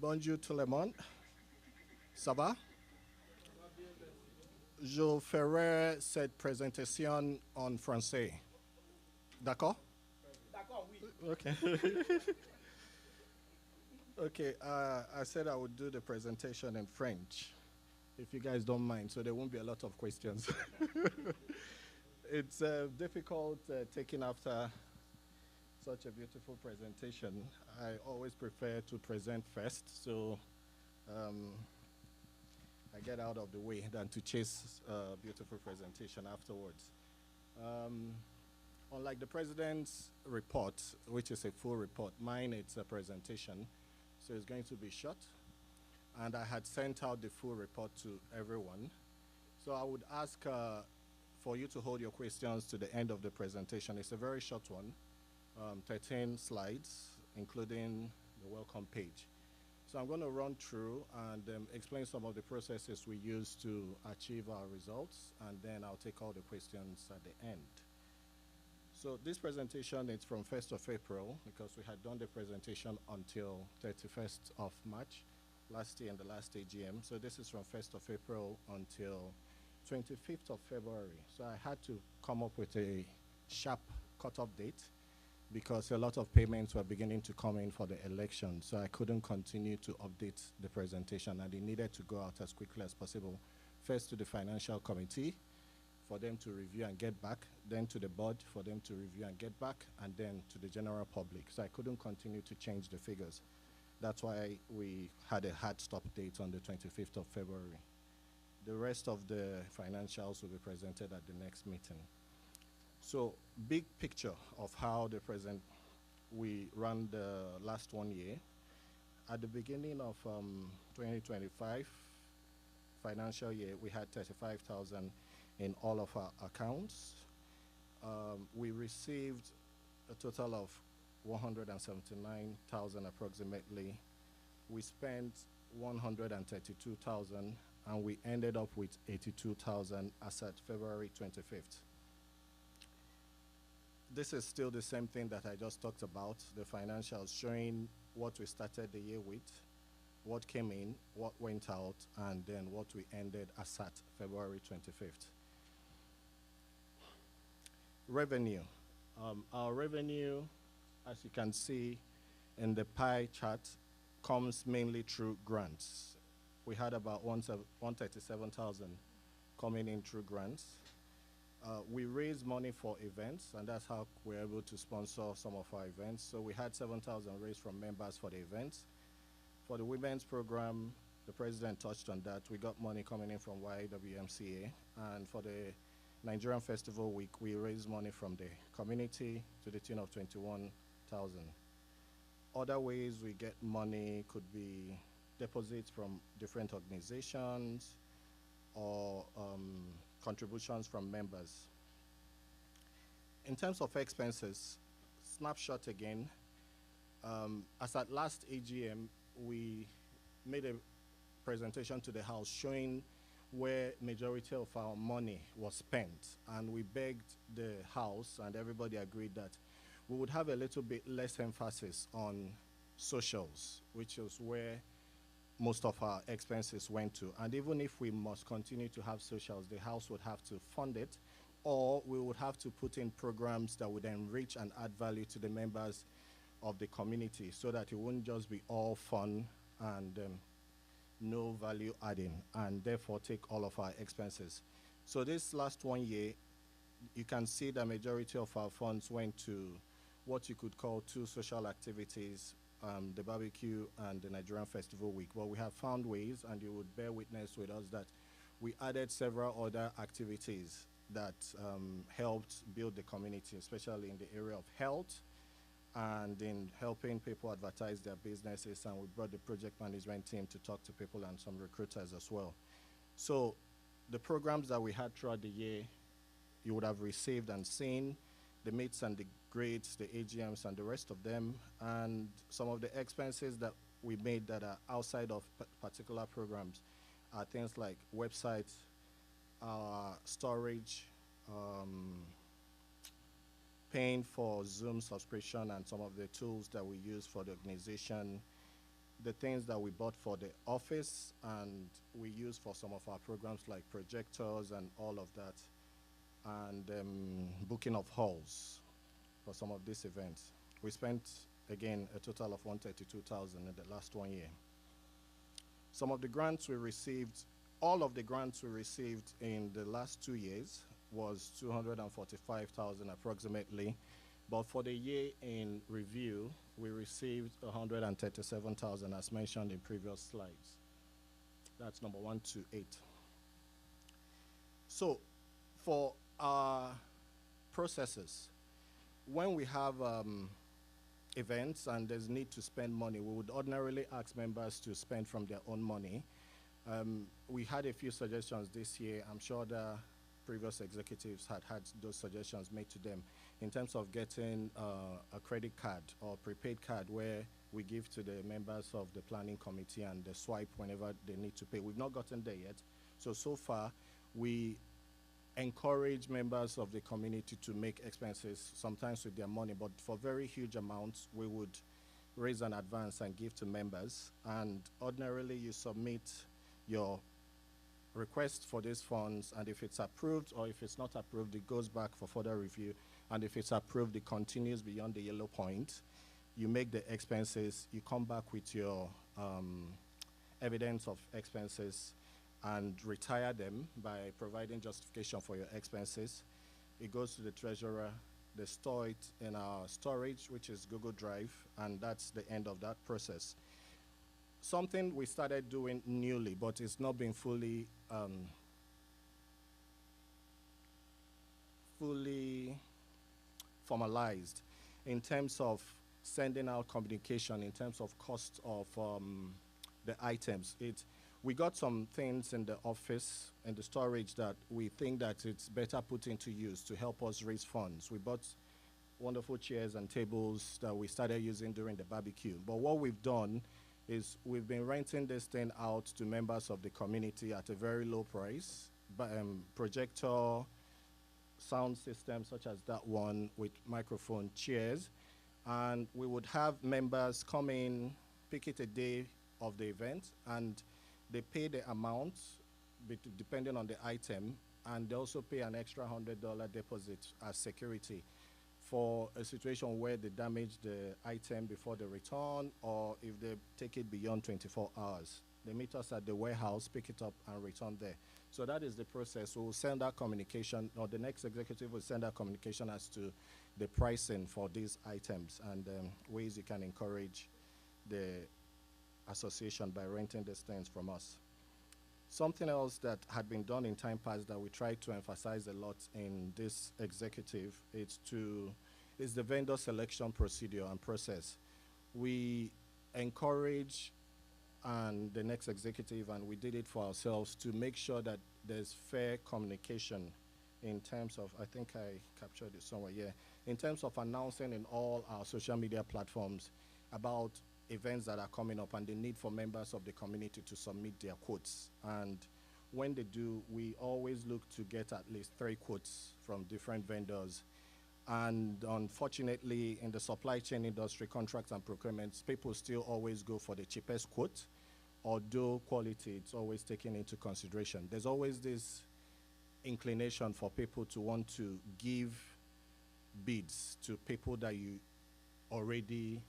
Bonjour tout le monde. Ça va? Je ferai cette présentation en français. D'accord? D'accord, oui. Okay. Okay, I said I would do the presentation in French, if you guys don't mind, so there won't be a lot of questions. It's difficult taking after such a beautiful presentation. I always prefer to present first, so I get out of the way than to chase a beautiful presentation afterwards. Unlike the president's report, which is a full report, mine it's a presentation, so it's going to be short. And I had sent out the full report to everyone. So I would ask for you to hold your questions to the end of the presentation. It's a very short one. 13 slides, including the welcome page. So I'm going to run through and explain some of the processes we use to achieve our results, and then I'll take all the questions at the end. So this presentation is from 1st of April, because we had done the presentation until 31st of March last year in the last AGM. So this is from 1st of April until 25th of February. So I had to come up with a sharp cutoff date, because a lot of payments were beginning to come in for the election. So I couldn't continue to update the presentation, and it needed to go out as quickly as possible. First to the financial committee for them to review and get back, then to the board for them to review and get back, and then to the general public. So I couldn't continue to change the figures. That's why we had a hard stop date on the 25th of February. The rest of the financials will be presented at the next meeting. So, big picture of how we ran the last 1 year. At the beginning of 2025 financial year, we had 35,000 in all of our accounts. We received a total of 179,000 approximately. We spent 132,000, and we ended up with 82,000 as at February 25th. This is still the same thing that I just talked about, the financials showing what we started the year with, what came in, what went out, and then what we ended as at February 25th. Revenue. Our revenue, as you can see in the pie chart, comes mainly through grants. We had about 137,000 coming in through grants. We raise money for events, and that's how we're able to sponsor some of our events. So we had 7,000 raised from members for the events. For the women's program, the president touched on that. We got money coming in from YWMCA. And for the Nigerian Festival Week, we raised money from the community to the tune of 21,000. Other ways we get money could be deposits from different organizations or contributions from members. In terms of expenses, snapshot again, as at last AGM, we made a presentation to the House showing where majority of our money was spent, and we begged the House, and everybody agreed that we would have a little bit less emphasis on socials, which is where most of our expenses went to. And even if we must continue to have socials, the House would have to fund it, or we would have to put in programs that would enrich and add value to the members of the community, so that it wouldn't just be all fun and no value adding, and therefore take all of our expenses. So this last 1 year, you can see the majority of our funds went to what you could call two social activities, the barbecue and the Nigerian Festival Week. But we have found ways, and you would bear witness with us, that we added several other activities that helped build the community, especially in the area of health and in helping people advertise their businesses. And we brought the project management team to talk to people and some recruiters as well. So the programs that we had throughout the year, you would have received and seen, the meets and the greets, the AGMs and the rest of them, and some of the expenses that we made that are outside of particular programs are things like websites, storage, paying for Zoom subscription and some of the tools that we use for the organization, the things that we bought for the office and we use for some of our programs like projectors and all of that, and booking of halls for some of these events. We spent, again, a total of 132,000 in the last 1 year. Some of the grants we received, all of the grants we received in the last 2 years was 245,000 approximately, but for the year in review, we received 137,000 as mentioned in previous slides. That's number 1 to 8. So for our processes, when we have events and there's need to spend money, we would ordinarily ask members to spend from their own money. We had a few suggestions this year. I'm sure the previous executives had those suggestions made to them in terms of getting a credit card or prepaid card where we give to the members of the planning committee and they swipe whenever they need to pay. We've not gotten there yet. So far, we encourage members of the community to make expenses, sometimes with their money, but for very huge amounts, we would raise an advance and give to members. And ordinarily, you submit your request for these funds, and if it's approved or if it's not approved, it goes back for further review. And if it's approved, it continues beyond the yellow point. You make the expenses, you come back with your evidence of expenses and retire them by providing justification for your expenses. It goes to the treasurer, they store it in our storage, which is Google Drive, and that's the end of that process. Something we started doing newly, but it's not been fully formalized in terms of sending out communication, in terms of cost of the items. We got some things in the office and the storage that we think that it's better put into use to help us raise funds. We bought wonderful chairs and tables that we started using during the barbecue. But what we've done is we've been renting this thing out to members of the community at a very low price, projector, sound system such as that one with microphone, chairs, and we would have members come in, pick it a day, of the event, and they pay the amount depending on the item, and they also pay an extra $100 deposit as security for a situation where they damage the item before the return, or if they take it beyond 24 hours. They meet us at the warehouse, pick it up, and return there. So that is the process. We'll send out communication, or the next executive will send out communication as to the pricing for these items and ways you can encourage the association by renting these things from us. Something else that had been done in time past that we try to emphasize a lot in this executive is the vendor selection procedure and process. We encourage and the next executive, and we did it for ourselves, to make sure that there's fair communication in terms of, I think I captured it somewhere, yeah, in terms of announcing in all our social media platforms about events that are coming up and the need for members of the community to submit their quotes. And when they do, we always look to get at least 3 quotes from different vendors. And unfortunately, in the supply chain industry, contracts and procurements, people still always go for the cheapest quote, although quality is always taken into consideration. There's always this inclination for people to want to give bids to people that you already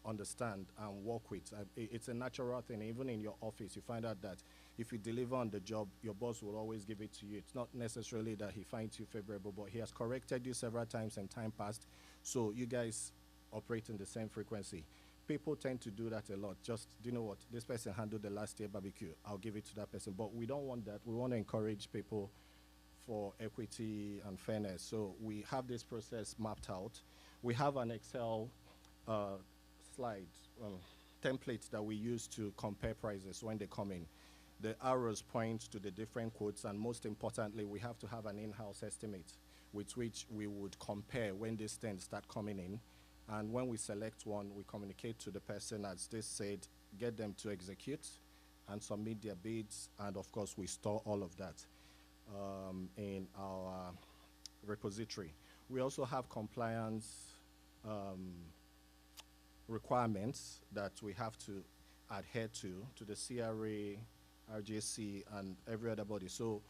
understand and work with. It's a natural thing. Even in your office, you find out that if you deliver on the job, your boss will always give it to you. It's not necessarily that he finds you favorable, but he has corrected you several times in time past, so you guys operate in the same frequency. People tend to do that a lot. Just, do you know what, this person handled the last year barbecue, I'll give it to that person. But we don't want that. We want to encourage people for equity and fairness. So we have this process mapped out. We have an Excel slide template that we use to compare prices when they come in. The arrows point to the different quotes, and most importantly, we have to have an in-house estimate with which we would compare when these things start coming in. And when we select one, we communicate to the person, as they said, get them to execute and submit their bids, and of course, we store all of that in our repository. We also have compliance requirements that we have to adhere to the CRA, RJC, and every other body. So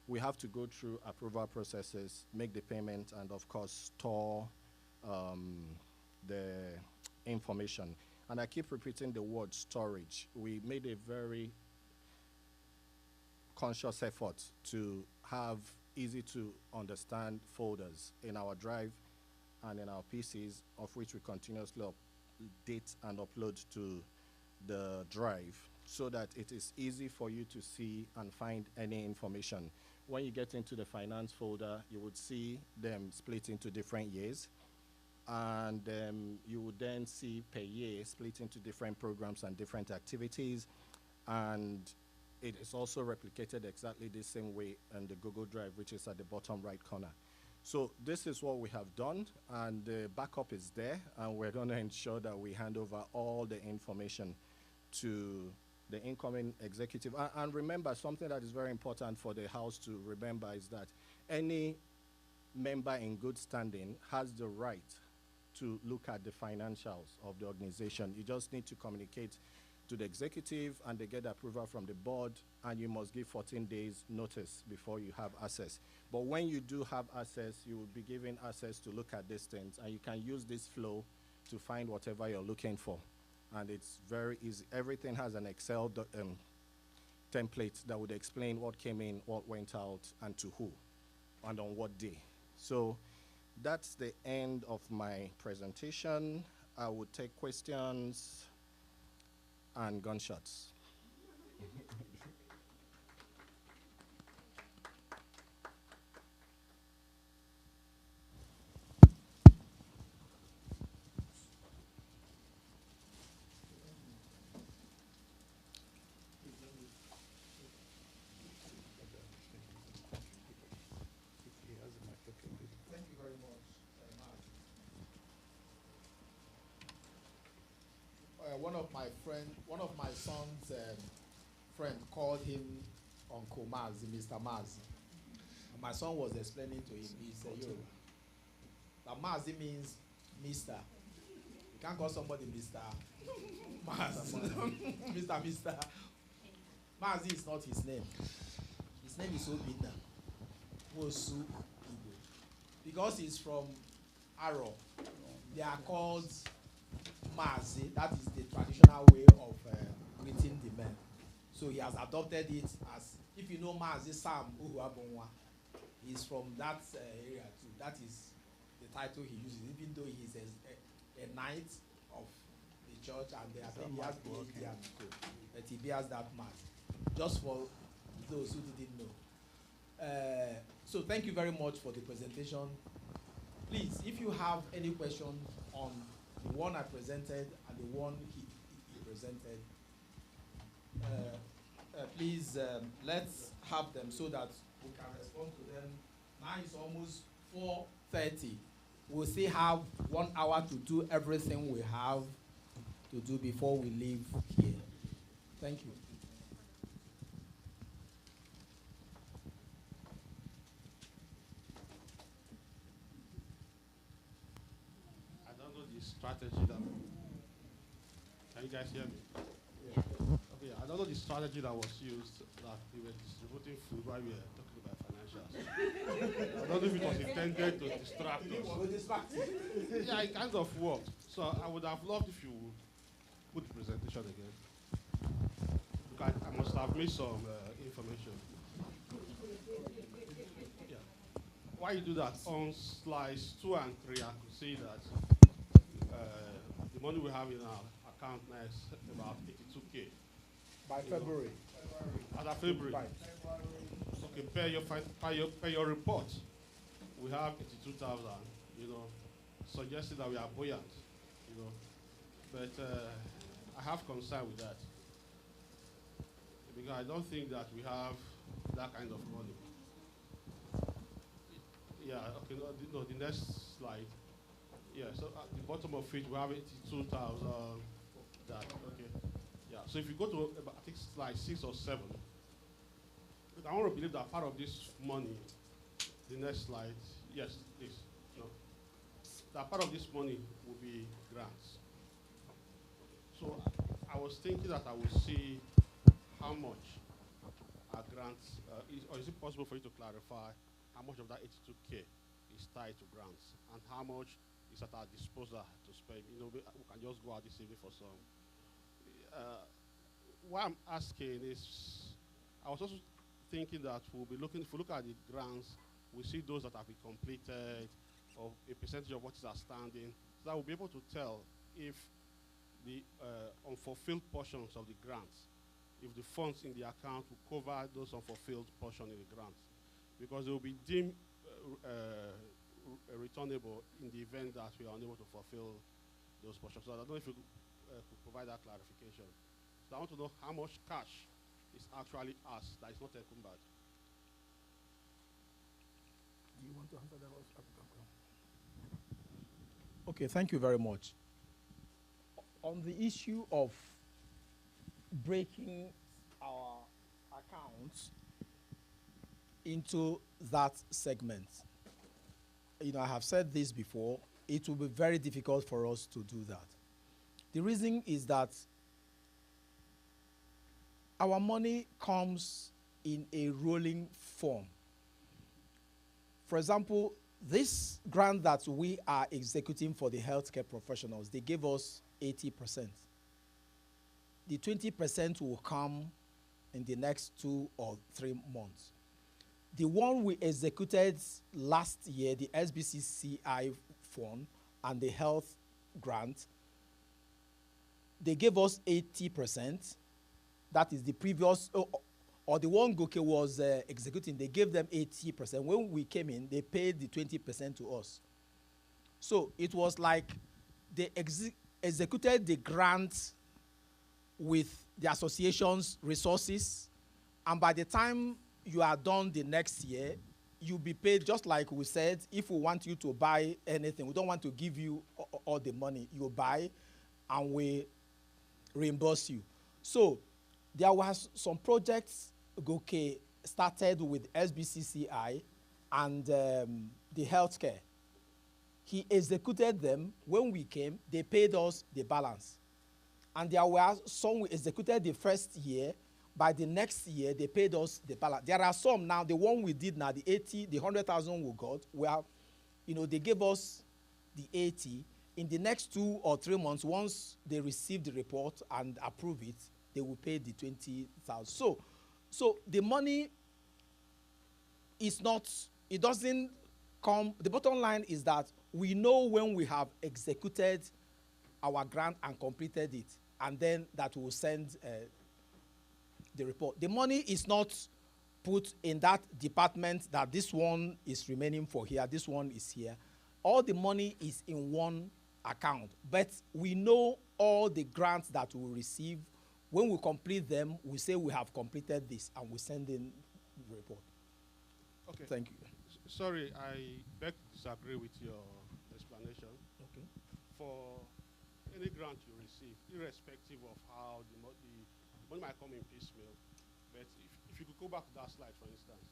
we have to go through approval processes, make the payment, and of course store the information. And I keep repeating the word storage. We made a very conscious effort to have easy to understand folders in our drive and in our PCs, of which we continuously update and upload to the drive, so that it is easy for you to see and find any information. When you get into the finance folder, you would see them split into different years, and you would then see per year split into different programs and different activities, and it is also replicated exactly the same way on the Google Drive, which is at the bottom right corner. So this is what we have done, and the backup is there, and we're going to ensure that we hand over all the information to the incoming executive. And remember, something that is very important for the House to remember is that any member in good standing has the right to look at the financials of the organization. You just need to communicate to the executive, and they get approval from the board, and you must give 14 days notice before you have access. But when you do have access, you will be given access to look at these things, and you can use this flow to find whatever you're looking for. And it's very easy. Everything has an Excel template that would explain what came in, what went out, and to who, and on what day. So that's the end of my presentation. I would take questions and gunshots. Thank you very much, Mark. One of my son's friend called him Uncle Maz, Mr. Maz. And my son was explaining to him, he said, yo, that Maz means Mr. can't call somebody Mr. Maz. Mr. Mazi is not his name. His name is Obina. Wosu Igbo. Because he's from Aro, they are called Mazi. That is the traditional way of greeting the men. So he has adopted it as, if you know Mazi Sam Uhuabonwa, he's from that area too. That is the title he uses, even though he is a knight of the church and he has PhD and co. But he bears that mark. Just for those who didn't know. So thank you very much for the presentation. Please, if you have any question on the one I presented and the one he presented, please let's have them so that we can respond to them. Now it's almost 4:30. We'll still have 1 hour to do everything we have to do before we leave here. Thank you. I don't know the strategy that. Can you guys hear me? Yeah. Okay, I don't know the strategy that was used that we were distributing food while we were talking about financials. I don't know if it was intended to distract us. Yeah, it kind of worked. So I would have loved if you would put the presentation again. Because I must have missed some information. Yeah. Why you do that? On slides 2 and 3, I could see that the money we have in our account now is about 82K. By February. After February. Okay, per your report, we have 82,000, suggesting that we are buoyant, But I have concern with that. Because I don't think that we have that kind of money. Yeah, okay, no, the next slide. Yeah, so at the bottom of it, we have 82,000. That, okay. Yeah, so if you go to, I think, slide 6 or 7, I want to believe that part of this money, the next slide, yes, please, no. That part of this money will be grants. So I was thinking that I would see how much are grants, or is it possible for you to clarify how much of that 82K is tied to grants and how much is at our disposal to spend? We can just go out this evening for some. What I'm asking is, I was also thinking that we'll be looking, if we look at the grants, we see those that have been completed, or a percentage of what is outstanding, so that we'll be able to tell if the unfulfilled portions of the grants, if the funds in the account will cover those unfulfilled portions in the grants. Because they will be deemed returnable in the event that we are unable to fulfill those portions. So I don't know if you could provide that clarification. So I want to know how much cash is actually us that is not encumbered. Do you want to answer that? Okay, thank you very much. On the issue of breaking our accounts into that segment, I have said this before, it will be very difficult for us to do that. The reason is that our money comes in a rolling form. For example, this grant that we are executing for the healthcare professionals, they gave us 80%. The 20% will come in the next 2 or 3 months. The one we executed last year, the SBCCI fund and the health grant, they gave us 80%. That is the previous, or the one Goke was executing, they gave them 80%. When we came in, they paid the 20% to us. So it was like they executed the grant with the association's resources, and by the time you are done the next year, you'll be paid just like we said. If we want you to buy anything, we don't want to give you all the money. You buy and we reimburse you. So there was some projects Goke started with SBCCI and the healthcare. he executed them. When we came, they paid us the balance. And there were some we executed the first year. By the next year, they paid us the balance. There are some now, the one we did now, the 80, the 100,000 we got, where, you know, they gave us the 80. In the next 2 or 3 months, once they receive the report and approve it, they will pay the 20,000. So the money is not, it doesn't come, the bottom line is that we know when we have executed our grant and completed it, and then that will send the report. The money is not put in that department that this one is remaining for here, this one is here. All the money is in one account, but we know all the grants that we will receive. When we complete them, we say we have completed this, and we send in the report. Okay. Thank you. Sorry, I beg to disagree with your explanation. Okay. For any grant you receive, irrespective of how the money might come in piecemeal, but if you could go back to that slide, for instance,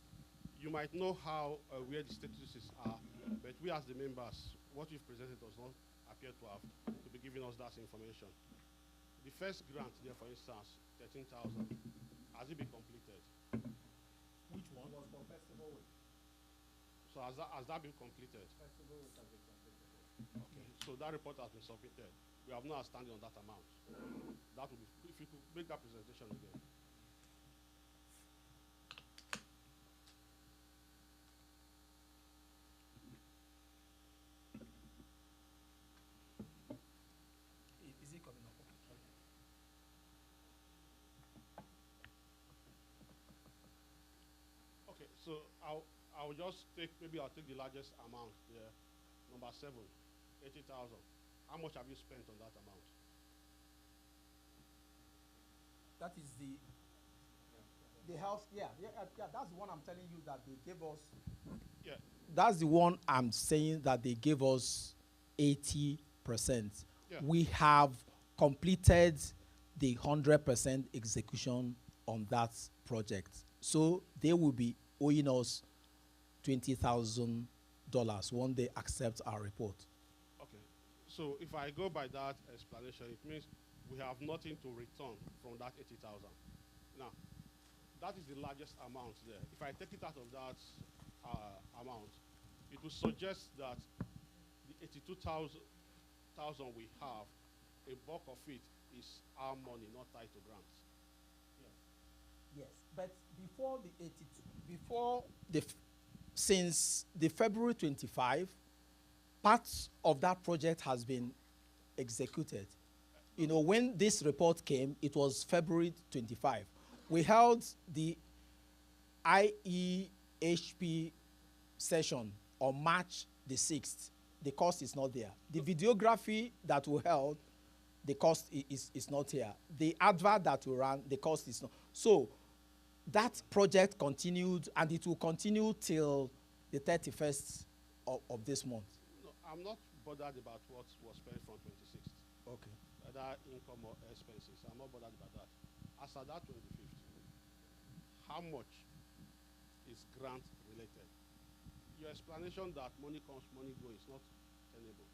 you might know how where the statuses are, but we as the members, what you've presented does not appear to have to be giving us that information. The first grant there, for instance, 13,000, has it been completed? Which one? Was for festival week. So has that been completed? Festival week has been completed. Okay. So that report has been submitted. We have not standing on that amount. That would be, if you could make that presentation again. Is it coming up? Okay, so I'll just take, maybe I'll take the largest amount there. Number 7, 80,000. How much have you spent on that amount? That is the house. Yeah. That's the one I'm telling you that they gave us. Yeah. That's the one I'm saying that they gave us 80%. Yeah. We have completed the 100% execution on that project. So they will be owing us $20,000 when they accept our report. Okay. So if I go by that explanation, it means we have nothing to return from that 80,000. Now, that is the largest amount there. If I take it out of that amount, it will suggest that the 82,000 we have, a bulk of it is our money, not tied to grants. Yes, but before the 82, since the February 25, parts of that project has been executed. You know, when this report came, it was February 25. We held the IEHP session on March the 6th. The cost is not there. The videography that we held, the cost is not here. The advert that we ran, the cost is not. So that project continued, and it will continue till the 31st of this month. No, I'm not bothered about what was spent from 26th. Okay. Whether income or expenses, I'm not bothered about that. As at that 25th, how much is grant related? Your explanation that money comes, money goes is not tenable.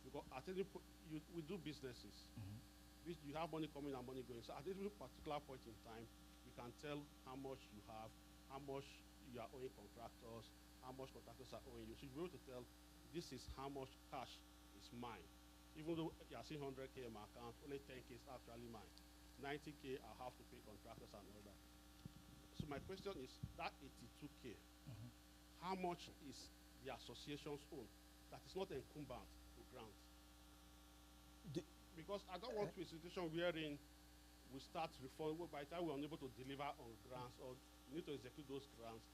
Because at any we do businesses. You have money coming and money going. So at any particular point in time, you can tell how much you have, how much you are owing contractors, how much contractors are owing you. So you'll be able to tell, this is how much cash is mine. Even though you are seeing 100K in my account, only 10K is actually mine. 90K I have to pay contractors and all that. So my question is, that 82K, how much is the association's own that is not incumbent to grants? Because I don't want to be a situation wherein we start reform, by the time we're unable to deliver on grants or we need to execute those grants,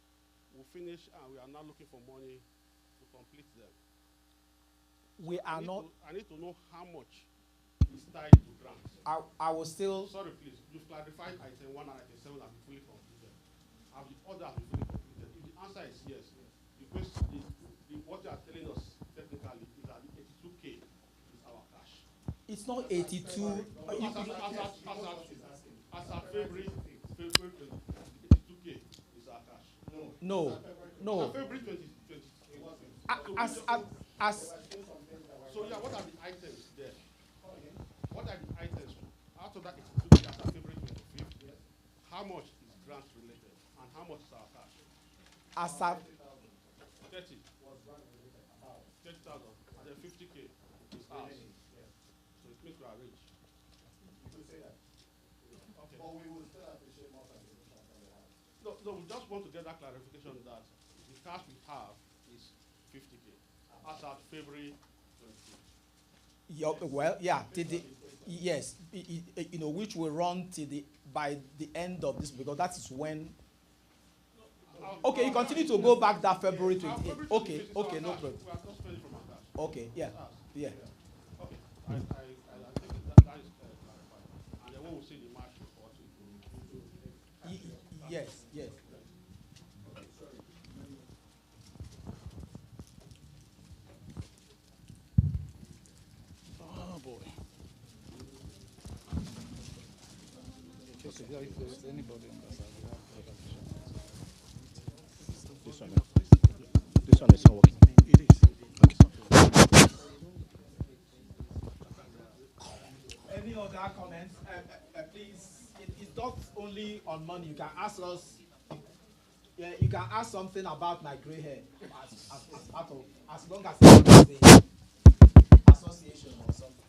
we'll finish and we are now looking for money to complete them. I need to know how much is tied to grants. I will still. Sorry, please. You've clarified item 1 and item 7 have been fully completed. Have the other have been fully completed? If the answer is yes, the question is, what you are telling us technically is that the 82K is our cash. It's not 82. As of February 82K is our cash. No. As of February 2020. As So yeah, what are the items there? What are the items out of that 82K as our February 25th? How much is grant related and how much is our cash? as a 30. 30,000 and then 50K is ours. So it means we are rich. Okay. But we will still appreciate more contribution from the house. No, we just want to get that clarification that the cash we have is 50K as at February 25th. well, yeah, yes, which will run till by the end of this, because that is when. Okay, you continue to go back that February 28th. Okay, no problem. We are not spending from our cash. Okay, yeah. Okay, I think that is clarified. And then when we see the March report, Yes. Oh boy. Okay, yeah, if there's anybody on the side, we have this one is not working. It is. Okay. Any other comments? Please, it's not only on money. You can ask us. Yeah, you can ask something about my gray hair as part of, as long as it's the association or something.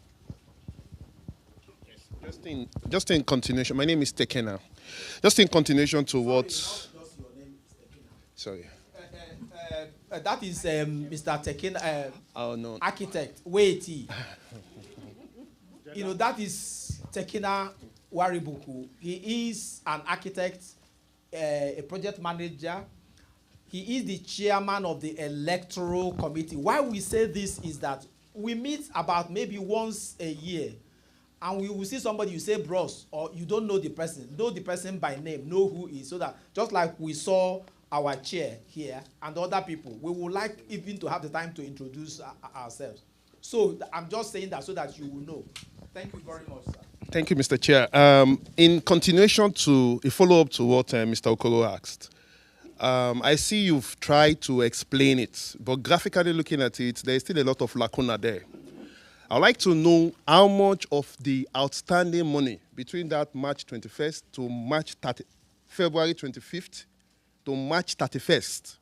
Just in continuation, my name is Tekena. Just in continuation to what. Just your name is Tekena. Sorry. That is Mr. Tekena, Oh no. architect. Wait. That is Tekena Waribuku. He is an architect, a project manager. He is the chairman of the electoral committee. Why we say this is that we meet about maybe once a year, and we will see somebody, you say bros, or you don't know the person by name, know who he is, so that just like we saw our chair here and other people, we would like even to have the time to introduce ourselves. So I'm just saying that so that you will know. Thank you very much, sir. Thank you, Mr. Chair. In continuation to a follow-up to what Mr. Okoro asked, I see you've tried to explain it, but graphically looking at it, there's still a lot of lacuna there. I'd like to know how much of the outstanding money between that March 21st to February 25th to March 31st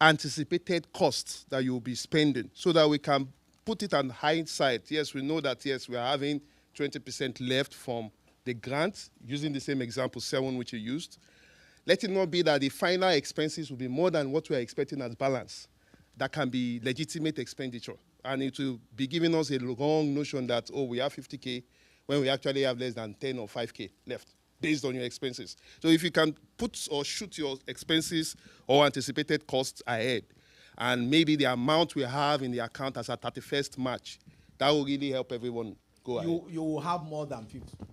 anticipated costs that you'll be spending, so that we can put it on hindsight. Yes, we know that, yes, we are having 20% left from the grant, using the same example 7 which you used. Let it not be that the final expenses will be more than what we are expecting as balance. That can be legitimate expenditure. And it will be giving us a wrong notion that, oh, we have 50K when we actually have less than 10 or 5K left, based on your expenses. So if you can put or shoot your expenses or anticipated costs ahead, and maybe the amount we have in the account as at 31st March, that will really help everyone go ahead. You will have more than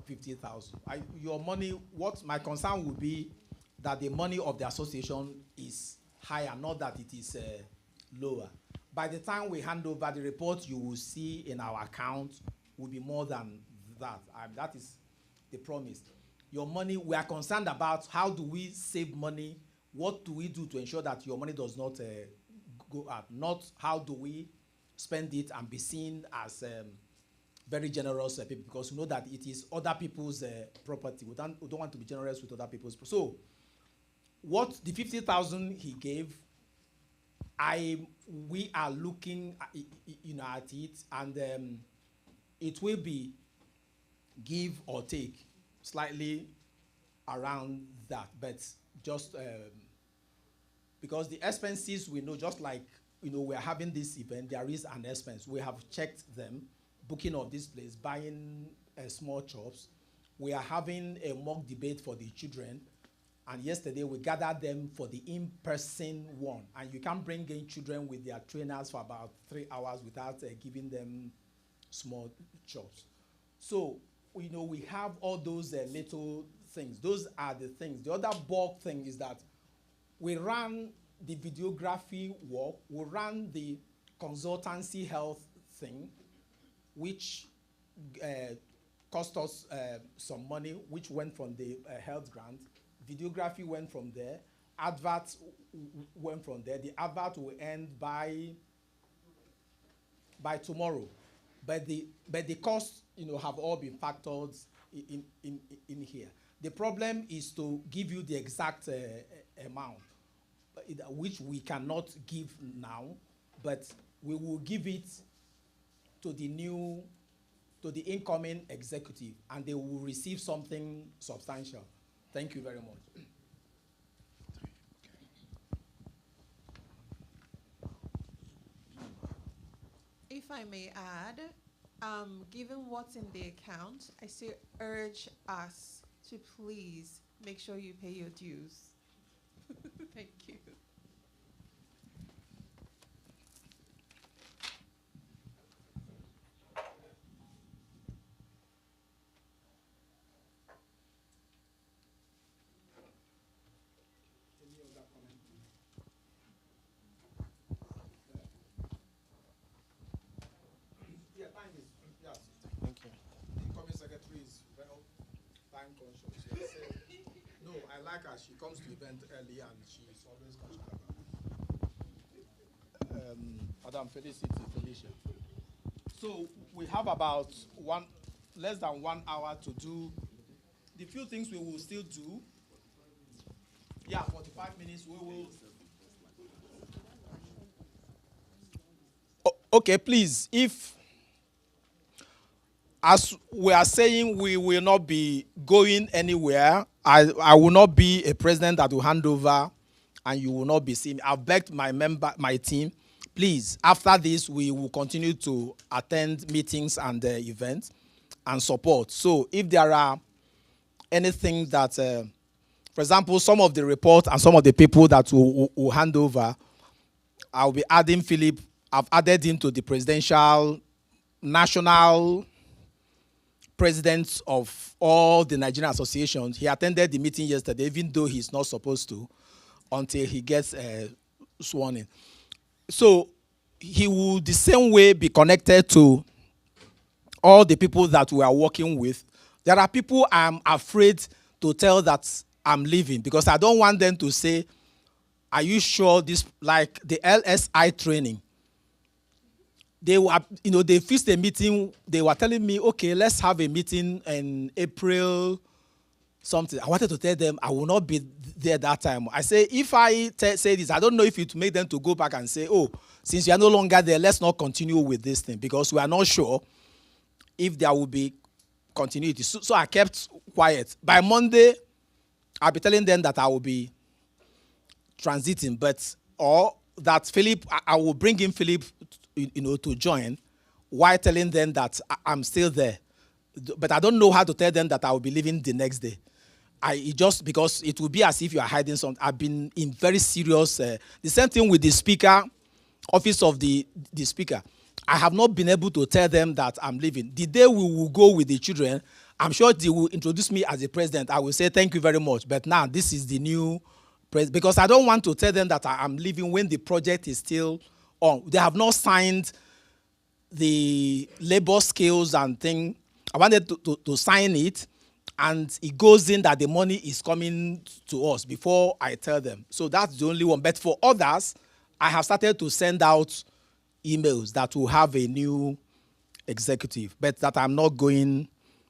50,000. Your money, what my concern would be that the money of the association is higher, not that it is lower. By the time we hand over the report, you will see in our account will be more than that. That is the promise. Your money, we are concerned about how do we save money, what do we do to ensure that your money does not go out, not how do we spend it and be seen as very generous people, because we know that it is other people's property. We don't want to be generous with other people's. So, what the 50,000 he gave, we are looking at it, and it will be give or take slightly around that, but just because the expenses we know, just like we're having this event, there is an expense. We have checked them, booking of this place, buying small chops. We are having a mock debate for the children, and yesterday we gathered them for the in-person one. And you can't bring in children with their trainers for about 3 hours without giving them small chops. So we have all those little things. Those are the things. The other bulk thing is that we ran the videography work, we ran the consultancy health thing, which cost us some money, which went from the health grant. Videography went from there. Adverts went from there. The advert will end by by tomorrow, but the costs, have all been factored in here. The problem is to give you the exact amount, which we cannot give now, but we will give it to the incoming executive, and they will receive something substantial. Thank you very much. If I may add, given what's in the account, I still urge us to please make sure you pay your dues. Thank you. Yeah, time is, yes. Thank you. The incoming secretary is well time conscious. Yes. No, I like her. She comes to event early and she's always conscious about Madam Felicia. So we have about less than 1 hour to do the few things we will still do. Yeah, 45 minutes we will. Okay, please, if as we are saying, we will not be going anywhere. I will not be a president that will hand over and you will not be seeing me. I've begged my team, please, after this, we will continue to attend meetings and events and support. So if there are anything that, for example, some of the reports and some of the people that will hand over, I'll be adding Philip. I've added him to the presidential national presidents of all the Nigerian associations. He attended the meeting yesterday, even though he's not supposed to, until he gets sworn in. So he will the same way be connected to all the people that we are working with. There are people I'm afraid to tell that I'm leaving because I don't want them to say, are you sure this, like the LSI training? They were, they fixed a meeting. They were telling me, okay, let's have a meeting in April something. I wanted to tell them I will not be there that time. I say, if I say this, I don't know if it will make them to go back and say, oh, since you are no longer there, let's not continue with this thing because we are not sure if there will be continuity. So I kept quiet. By Monday, I'll be telling them that I will be transiting, or that Philip, I will bring in Philip, to join, while telling them that I'm still there. But I don't know how to tell them that I will be leaving the next day. Just because it will be as if you are hiding something. I've been in very serious, the same thing with the speaker, office of the speaker. I have not been able to tell them that I'm leaving. The day we will go with the children, I'm sure they will introduce me as the president. I will say thank you very much. But now this is the new president, because I don't want to tell them that I'm leaving when the project is still on. They have not signed the labor scales and thing. I wanted to sign it, and it goes in that the money is coming to us before I tell them. So that's the only one. But for others, I have started to send out emails that will have a new executive, but that I'm not going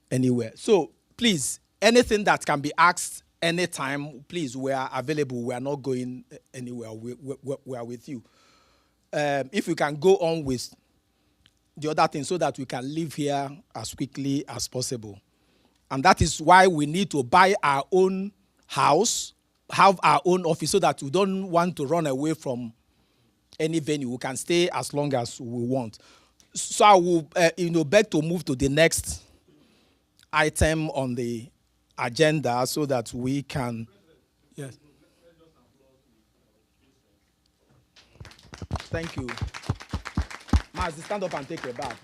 anywhere. So please, anything that can be asked anytime, please, we are available. We are not going anywhere. We are with you. If we can go on with the other thing so that we can live here as quickly as possible. And that is why we need to buy our own house, have our own office, so that we don't want to run away from any venue. We can stay as long as we want. So I will beg to move to the next item on the agenda so that we can. Yes. Thank you. Mazi, stand up and take a bath.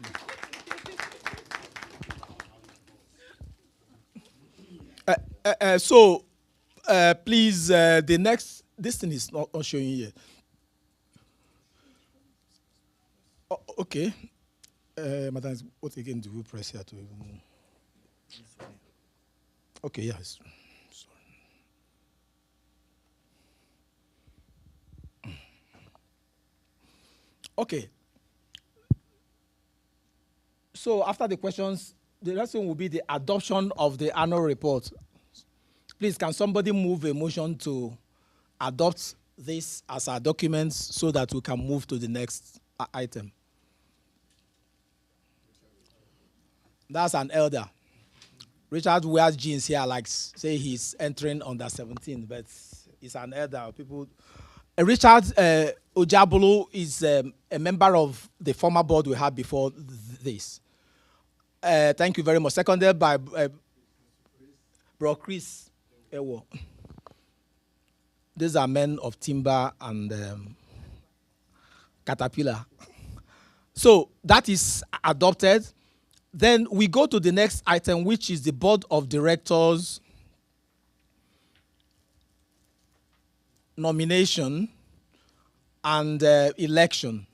Please, the next, this thing is not showing here. Oh, okay. Madam, what again do we press here to even? Okay, yes. Sorry. Okay. So after the questions, the next one will be the adoption of the annual report. Please, can somebody move a motion to adopt this as our documents so that we can move to the next item? That's an elder. Richard wears jeans here, like say he's entering under 17, but he's an elder. People. Richard Ojabulu is a member of the former board we had before this. Thank you very much. Seconded by Bro Chris Ewo. These are men of timber and caterpillar. So that is adopted. Then we go to the next item, which is the board of directors nomination and election.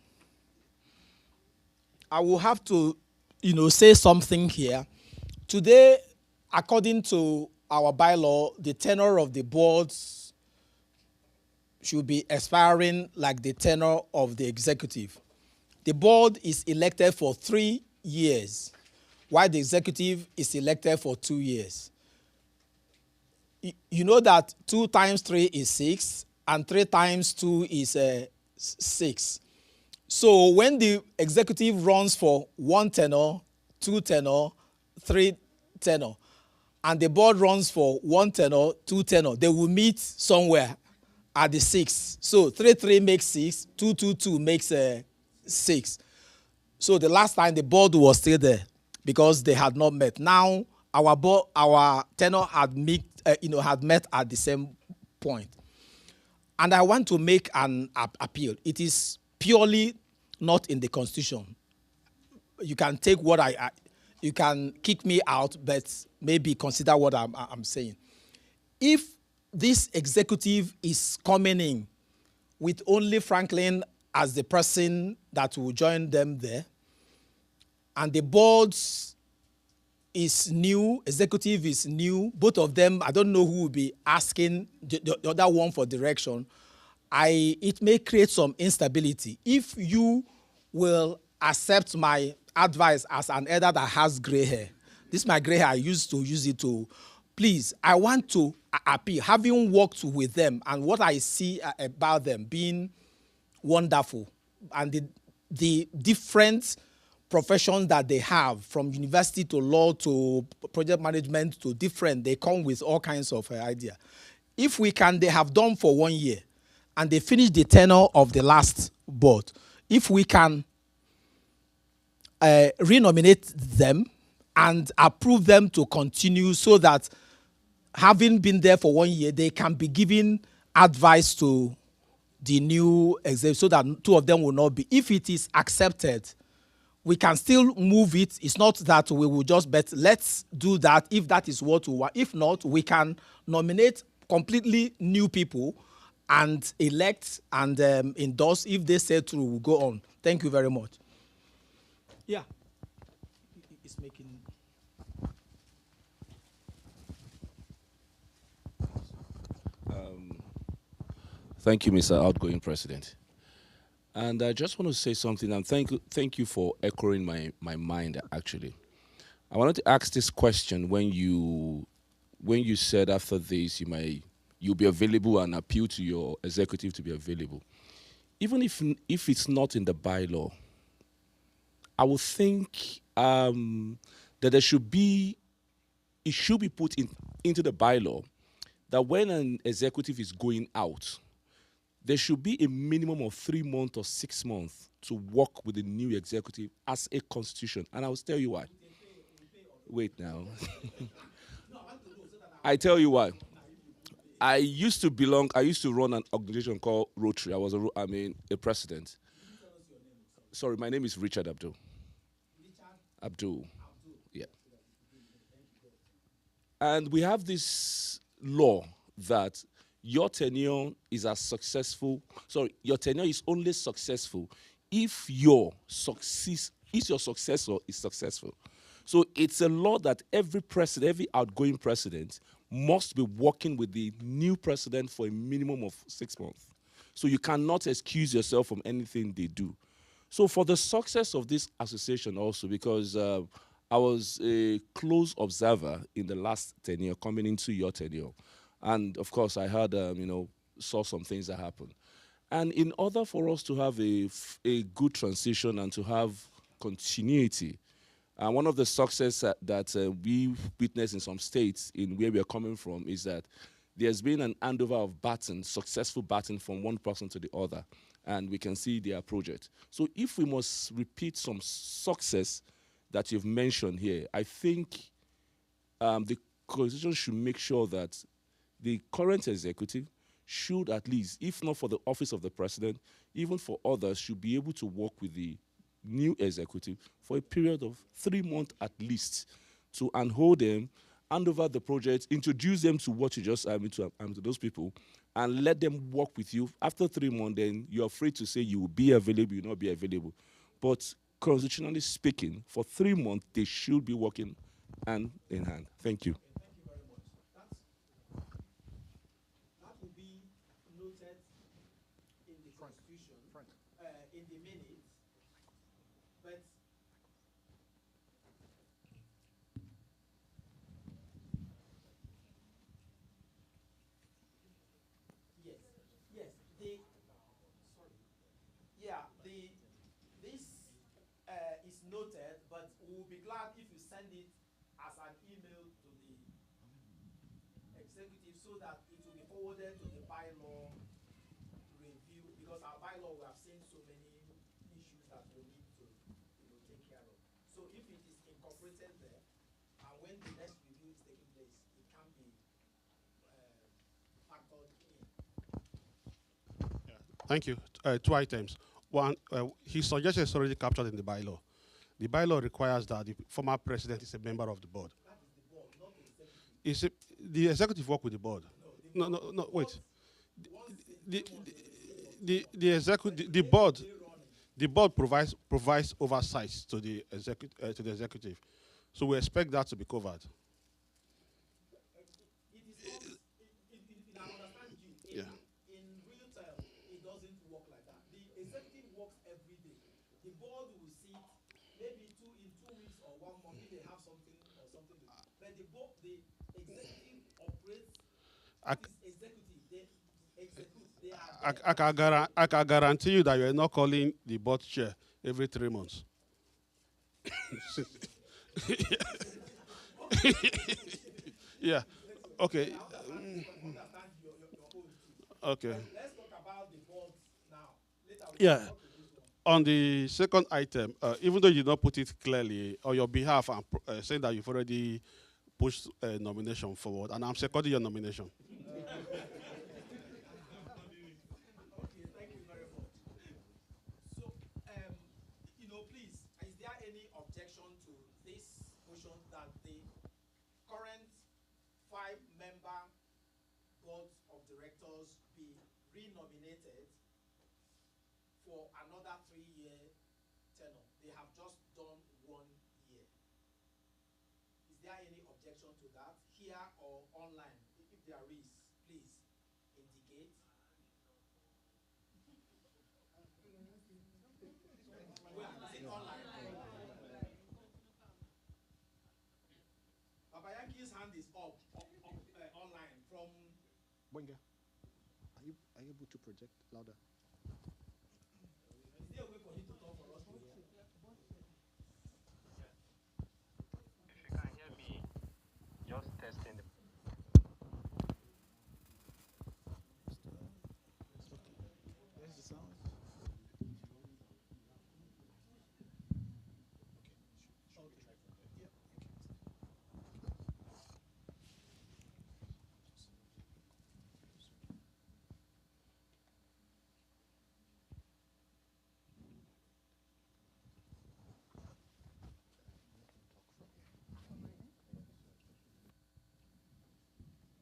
I will have to, say something here. Today, according to our bylaw, the tenure of the boards should be expiring like the tenure of the executive. The board is elected for 3 years, while the executive is elected for 2 years. You know that 2 times 3 is 6, and 3 times 2 is 6. So when the executive runs for 1 tenure, 2 tenure, 3 tenure, and the board runs for 1 tenure, 2 tenure, they will meet somewhere at the 6. So 3 makes 6, 2 makes 6. So the last time the board was still there because they had not met. Now our tenure had met at the same point. And I want to make an appeal. It is purely not in the Constitution. You can take what you can kick me out, but maybe consider what I'm saying. If this executive is coming in with only Franklin as the person that will join them there, and the board is new, executive is new, both of them, I don't know who will be asking the other one for direction, it may create some instability. If you will accept my advice as an elder that has gray hair, this is my gray hair, I used to use it to, please, I want to appeal, having worked with them and what I see about them being wonderful, and the different professions that they have, from university to law to project management to different, they come with all kinds of ideas. If they have done for 1 year and they finish the tenure of the last board, if we can renominate them and approve them to continue so that having been there for 1 year, they can be giving advice to the new executive so that 2 of them will not be. If it is accepted, we can still move it. It's not that we will just bet. Let's do that if that is what we want. If not, we can nominate completely new people and elect and endorse. If they say true, we'll go on. Thank you very much. Yeah. It's making... Thank you, Mr. Outgoing President. And I just want to say something, and thank you for echoing my mind, actually. I wanted to ask this question when you said after this you'll be available and appeal to your executive to be available. Even if it's not in the bylaw, I would think that it should be put into the bylaw that when an executive is going out, there should be a minimum of 3 months or 6 months to work with the new executive as a constitution. And I will tell you why. Wait now. I tell you why. I used to run an organization called Rotary. I was a president. Sorry, my name is Richard Abdul. Abdul. Yeah. And we have this law that your tenure is only successful if your successor is successful. So it's a law that every outgoing president must be working with the new president for a minimum of 6 months. So you cannot excuse yourself from anything they do. So for the success of this association also, because I was a close observer in the last tenure, coming into your tenure. And of course, I heard, saw some things that happened. And in order for us to have a good transition and to have continuity, one of the success that we witnessed in some states in where we are coming from is that there's been an handover of baton, successful baton from one person to the other, and we can see their project. So if we must repeat some success that you've mentioned here, I think the constitution should make sure that the current executive should at least, if not for the office of the president, even for others, should be able to work with the new executive for a period of 3 months at least to unhold them, hand over the project, introduce them to what you just to those people, and let them work with you. After 3 months, then you're free to say you will be available, you will not be available. But constitutionally speaking, for 3 months, they should be working hand in hand. Thank you. Thank you very much. That will be noted in the constitution, in the minutes, but yes, yes, this is noted, but we will be glad if you send it as an email to the executive so that it will be forwarded to the bylaw review, because our bylaw, we have seen so many issues that we need to take care of. So if it is incorporated there, and when the next review is taking place, it can be factored in. Yeah. Thank you. 2 items. One, his suggestion is already captured in the bylaw. The bylaw requires that the former president is a member of the board. That is the board, not the executive. The executive work with the board. No, wait. The board provides oversight to the executive. So we expect that to be covered. I understand you. Yeah. In real terms, it doesn't work like that. The executive works every day. The board will sit maybe in 2 weeks or 1 month if they have something or something to do. But the executive operates. They execute. They are. I can guarantee you that you are not calling the board chair every 3 months. Yeah. Okay. Okay. Let's talk about the boards now. Later Yeah. On the second item, even though you did not put it clearly on your behalf, I'm saying that you've already pushed a nomination forward, and I'm seconding your nomination. Okay, thank you very much. So, please, is there any objection to this motion that the current 5-member board of directors be renominated for another 3-year tenure? They have just done 1 year. Is there any objection to that, here or online? If there is, please indicate. Well, is it online? Baba Yankee's hand is up online from. Wenga, are you able to project louder? Is there a way for him to talk for us to hear? If you can hear me, just testing the. Where's the sound?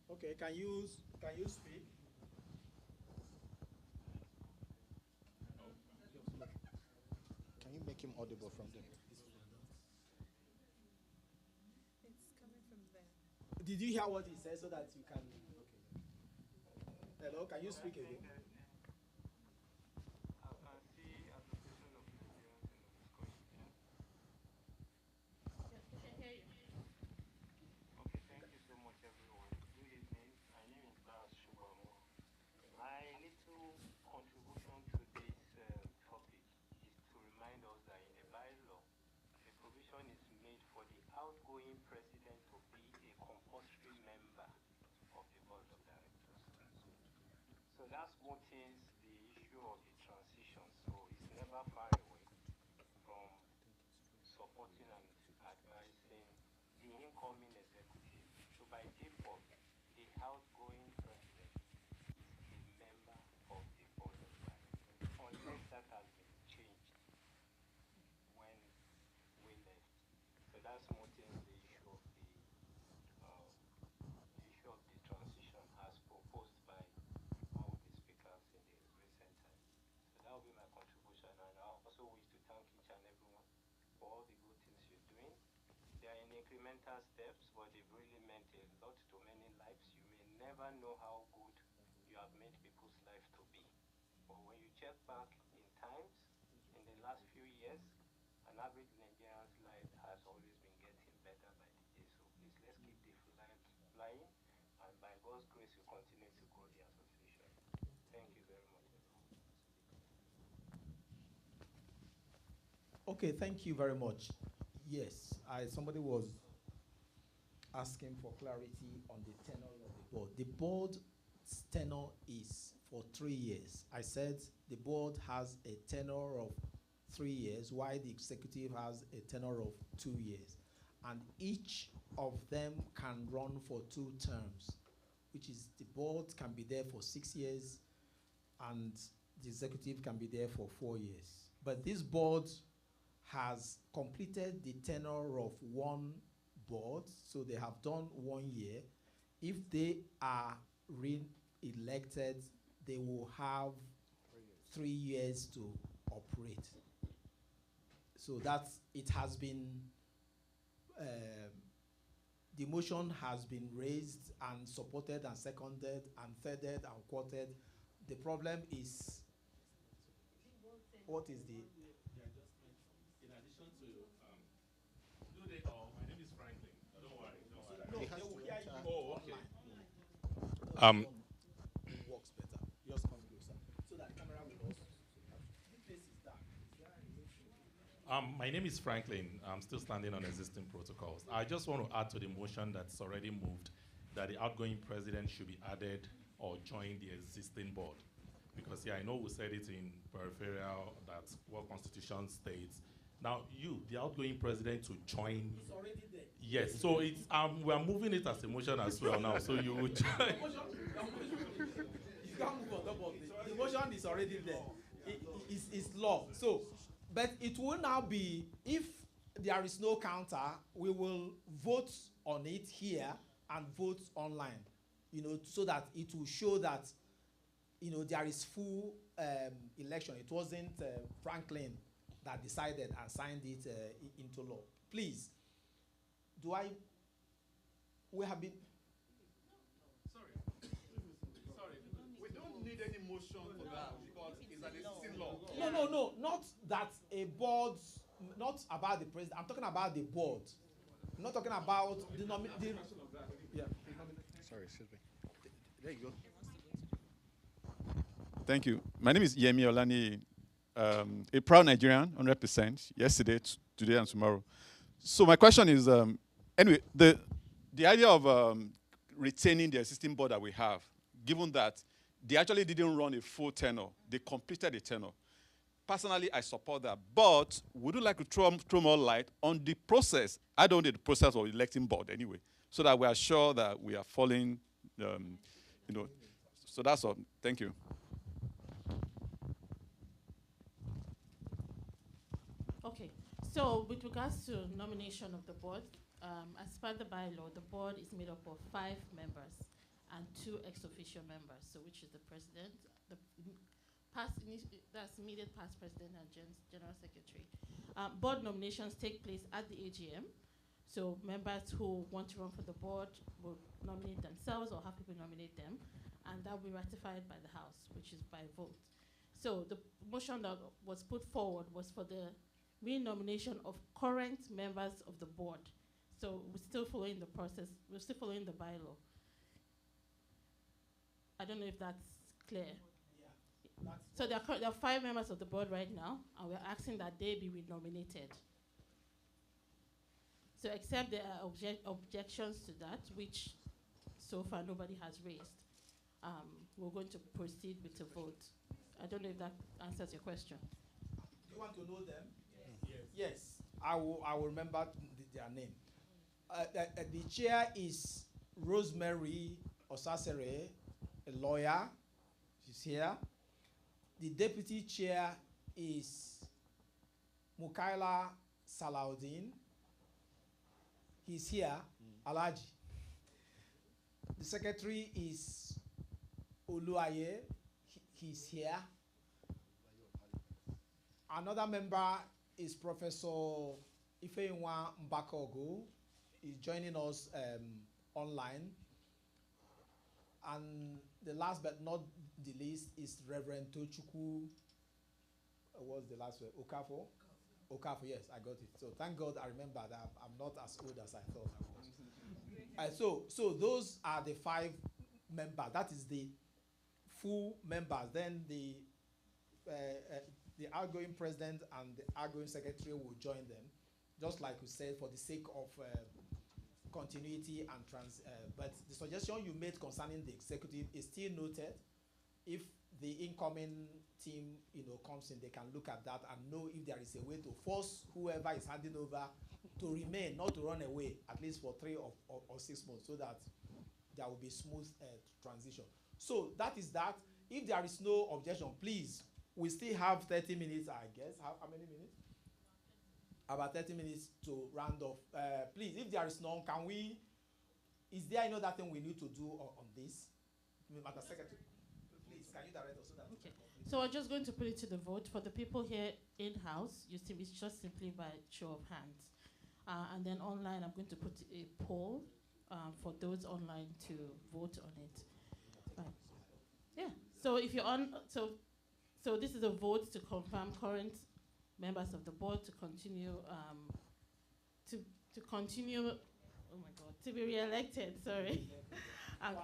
Okay, can you speak? Can you make him audible from there? It's coming from there. Did you hear what he said so that you can? Okay. Hello, can you speak again? I can see Association of Nigerians. that smoothens the issue of the transition. So it's never far away from supporting and advising the incoming executive. So by default, the outgoing president is a member of the board of directors, unless that has been changed when we left. So that smoothens the issue of the transition as proposed by one of the speakers in the recent time. So that will be my contribution, and I also wish to thank each and everyone for all the good things you're doing. They are in incremental steps, but they've really meant a lot to many lives. You may never know how good you have made people's life to be. But when you check back in times, in the last few years, an average Nigerian's life has always been getting better by the day. So please, let's keep the flag flying, and by God's grace, we continue to grow the association. Thank you very much, everyone. Okay, thank you very much. Yes, somebody was asking for clarity on the tenure of the board. The board's tenure is for 3 years. I said the board has a tenure of 3 years, while the executive has a tenure of 2 years. And each of them can run for 2 terms, which is the board can be there for 6 years and the executive can be there for 4 years. But this board has completed the tenure of one board, so they have done 1 year. If they are re-elected, they will have 3 years to operate. So that's, it has been, the motion has been raised and supported and seconded and thirded and quoted. The problem is, what is the adjustment in addition to do they all? My name is Franklin. Don't worry, don't worry. No, they will hear you. Oh, okay. It works better. Just come closer so that the camera will also. This place is dark. Is there any My name is Franklin. I'm still standing on existing protocols. I just want to add to the motion that's already moved that the outgoing president should be added or join the existing board. Because, yeah, I know we said it in peripheral, that's what Constitution states. Now, you, the outgoing president, to join. It's already there. Yes, so it's we are moving it as a motion as well now. So you would join. You can't move on top of it. The motion is already there. It's law. So, but it will now be, if there is no counter, we will vote on it here and vote online, so that it will show that, there is full election. It wasn't Franklin that decided and signed it into law. Please, we have been. Sorry. We don't need any motion for that because it's an existing law. No, not that a board, not about the president. I'm talking about the board. I'm not talking about the nomination. Yeah. Sorry, excuse me. There you go. Thank you. My name is Yemi Olani, a proud Nigerian, 100%, yesterday, today, and tomorrow. So my question is, anyway, the idea of retaining the existing board that we have, given that they actually didn't run a full tenure, they completed a tenure. Personally, I support that, but would you like to throw more light on the process? I don't need the process of electing board anyway, so that we are sure that we are following, so that's all. Thank you. Okay, so with regards to nomination of the board, as per the bylaw, the board is made up of 5 members and 2 ex-officio members, so which is the president, that's immediate past president and general secretary. Board nominations take place at the AGM, so members who want to run for the board will nominate themselves or have people nominate them, and that will be ratified by the House, which is by vote. So the motion that was put forward was for the re-nomination of current members of the board. So we're still following the process, we're still following the bylaw. I don't know if that's clear. Yeah. So there are 5 members of the board right now, and we're asking that they be re-nominated. So except there are objections to that, which so far nobody has raised, we're going to proceed with a vote. I don't know if that answers your question. Do you want to know them? Yes. I will remember their name. The chair is Rosemary Osasere, a lawyer. She's here. The deputy chair is Mukaila Salaudin. He's here, Alaji. The secretary is Oluaye. He's here. Another member is Professor Ifeinwa Mbakogo. He's joining us online. And the last but not the least is Reverend Tochukwu. What's the last word? Okafo? Okafo, yes, I got it. So thank God I remember that I'm not as old as I thought I was. So those are the 5 members. That is the full members. Then the outgoing president and the outgoing secretary will join them, just like we said, for the sake of continuity and but the suggestion you made concerning the executive is still noted. If the incoming team, comes in, they can look at that and know if there is a way to force whoever is handing over to remain, not to run away, at least for 3 or 6 months, so that there will be smooth transition. So that is that. If there is no objection, please, we still have 30 minutes, I guess. How many minutes? About 30 minutes to round off. Please, if there is none, is there any other thing we need to do on this? Madam Secretary, please, can you direct us so that? Okay. So we're just going to put it to the vote. For the people here in-house, it's just simply by show of hands. And then online, I'm going to put a poll for those online to vote on it. Right. Yeah. So if you're on, so this is a vote to confirm current members of the board to continue to continue. Oh my God, to be re-elected. Sorry, and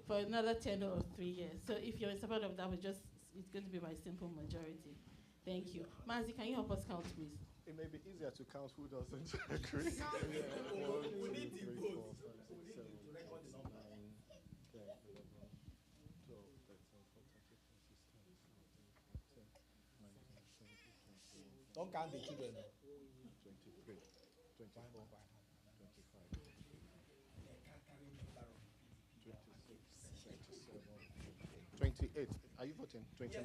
for another tenure of 3 years. So if you're in support of that, it's going to be by simple majority. Thank you. Mazi, can you help us count, please? It may be easier to count who doesn't agree. We need the vote. Don't count the children. 23, 24, 25, 28. Are you voting? 29.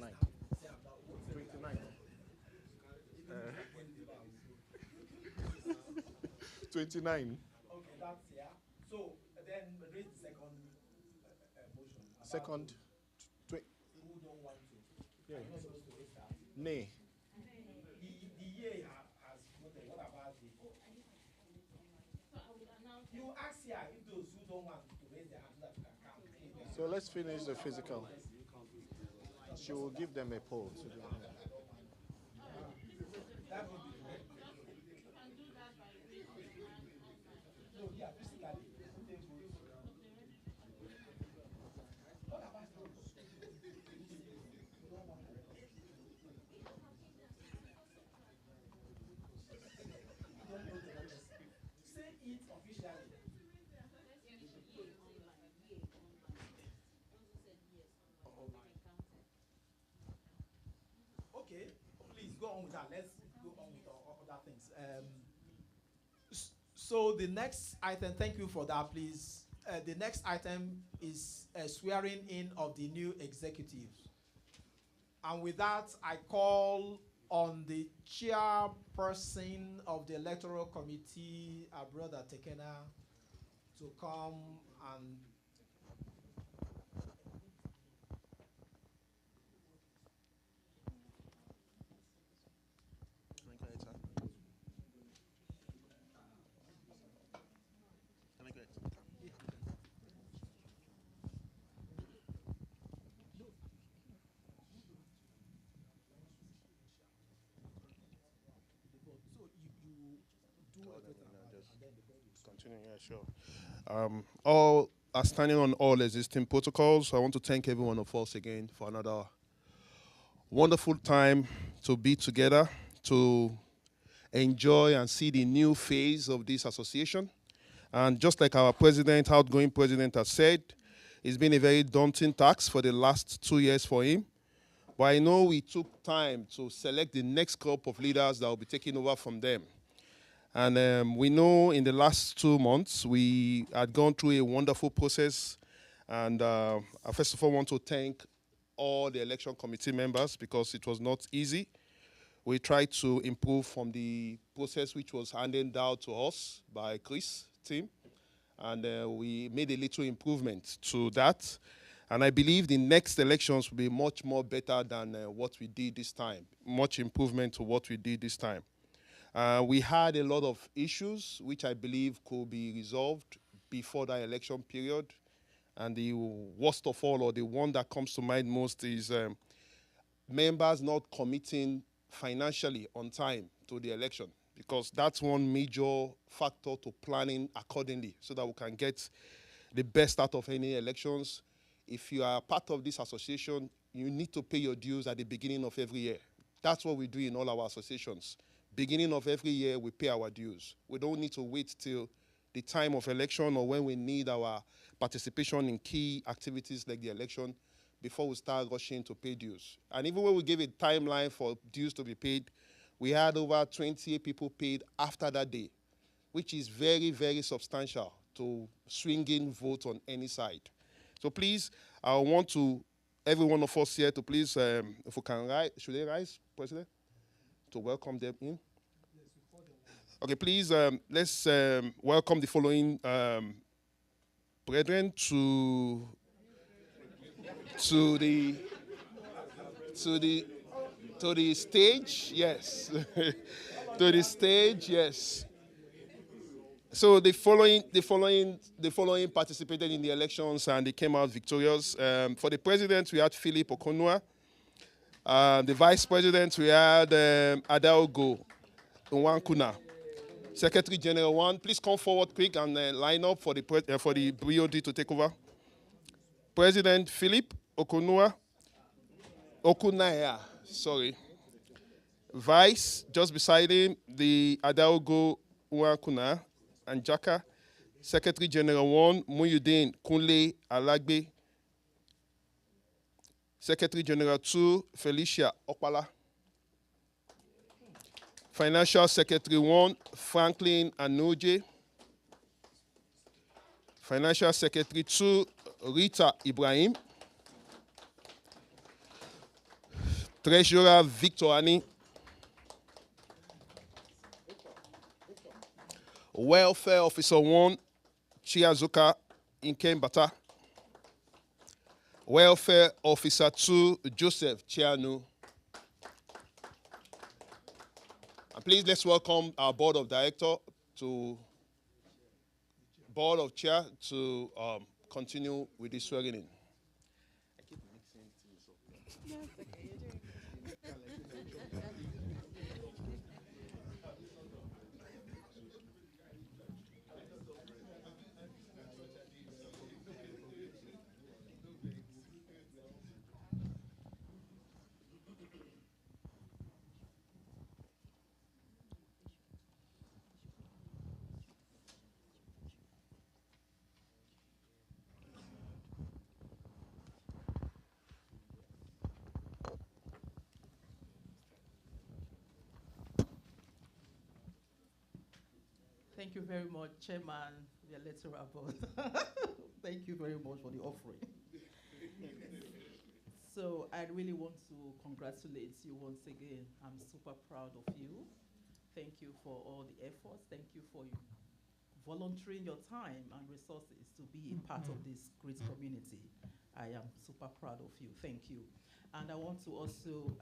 29. 29. Okay, that's So then raise the second motion. Second. Who don't want to? Yeah. Are you not supposed to raise that? Nay. The year has voted. What about the? You ask here if those who don't want to raise their hand so that you can count. So let's finish the physical. She will give them a poll. So that would be good. No, yeah, physically. What about those? Say it officially. Okay, please go on with that. Let's go on with other things. So the next item, thank you for that, please. The next item is swearing in of the new executives. And with that, I call on the chairperson of the electoral committee, our brother Tekena, to come and Continue, yeah, sure. All are standing on all existing protocols. I want to thank every one of us again for another wonderful time to be together, to enjoy and see the new phase of this association. And just like our president, outgoing president, has said, It's been a very daunting task for the last 2 years for him. But I know we took time to select the next crop of leaders that will be taking over from them. And we know in the last 2 months, we had gone through a wonderful process. And I first of all want to thank all the election committee members because it was not easy. We tried to improve from the process which was handed down to us by Chris' team. And we made a little improvement to that. And I believe the next elections will be much more better than what we did this time. Much improvement to what we did this time. We had a lot of issues which I believe could be resolved before that election period. And the worst of all, or the one that comes to mind most, is members not committing financially on time to the election, because that's one major factor to planning accordingly so that we can get the best out of any elections. If you are part of this association, you need to pay your dues at the beginning of every year. That's what we do in all our associations. Beginning of every year, we pay our dues. We don't need to wait till the time of election or when we need our participation in key activities like the election before we start rushing to pay dues. And even when we gave a timeline for dues to be paid, we had over 28 people paid after that day, which is very, very substantial to swinging vote on any side. So please, I want to, every one of us here to please, if we can rise, should they rise, President, to welcome them in? Okay, please, let's welcome the following brethren to the stage, yes. To the stage, yes. So the following participated in the elections and they came out victorious. For the president, we had Philip Okonua. The vice president, we had Adaogo Nwankuna. Secretary General 1, please come forward quick and line up for the BOD to take over. President Philip Okunaya, sorry. Vice, just beside him, the Adaogo Nwankuna and Jaka. Secretary General 1, Muyudin Kunle Alagbe. Secretary General 2, Felicia Okpala. Financial Secretary 1, Franklin Anoje. Financial Secretary 2, Rita Ibrahim. Treasurer Victor Ani. Welfare Officer 1, Chiazuka Inkembata. Welfare Officer 2, Joseph Chianu. And please let's welcome our Board of Director to Board of Chair to continue with the swearing in. I keep mixing things up. Yes, okay, you're doing Thank you very much, Chairman. We are later about. Thank you very much for the offering. So I really want to congratulate you once again. I'm super proud of you. Thank you for all the efforts. Thank you for volunteering your time and resources to be a part of this great community. I am super proud of you. Thank you. And I want to also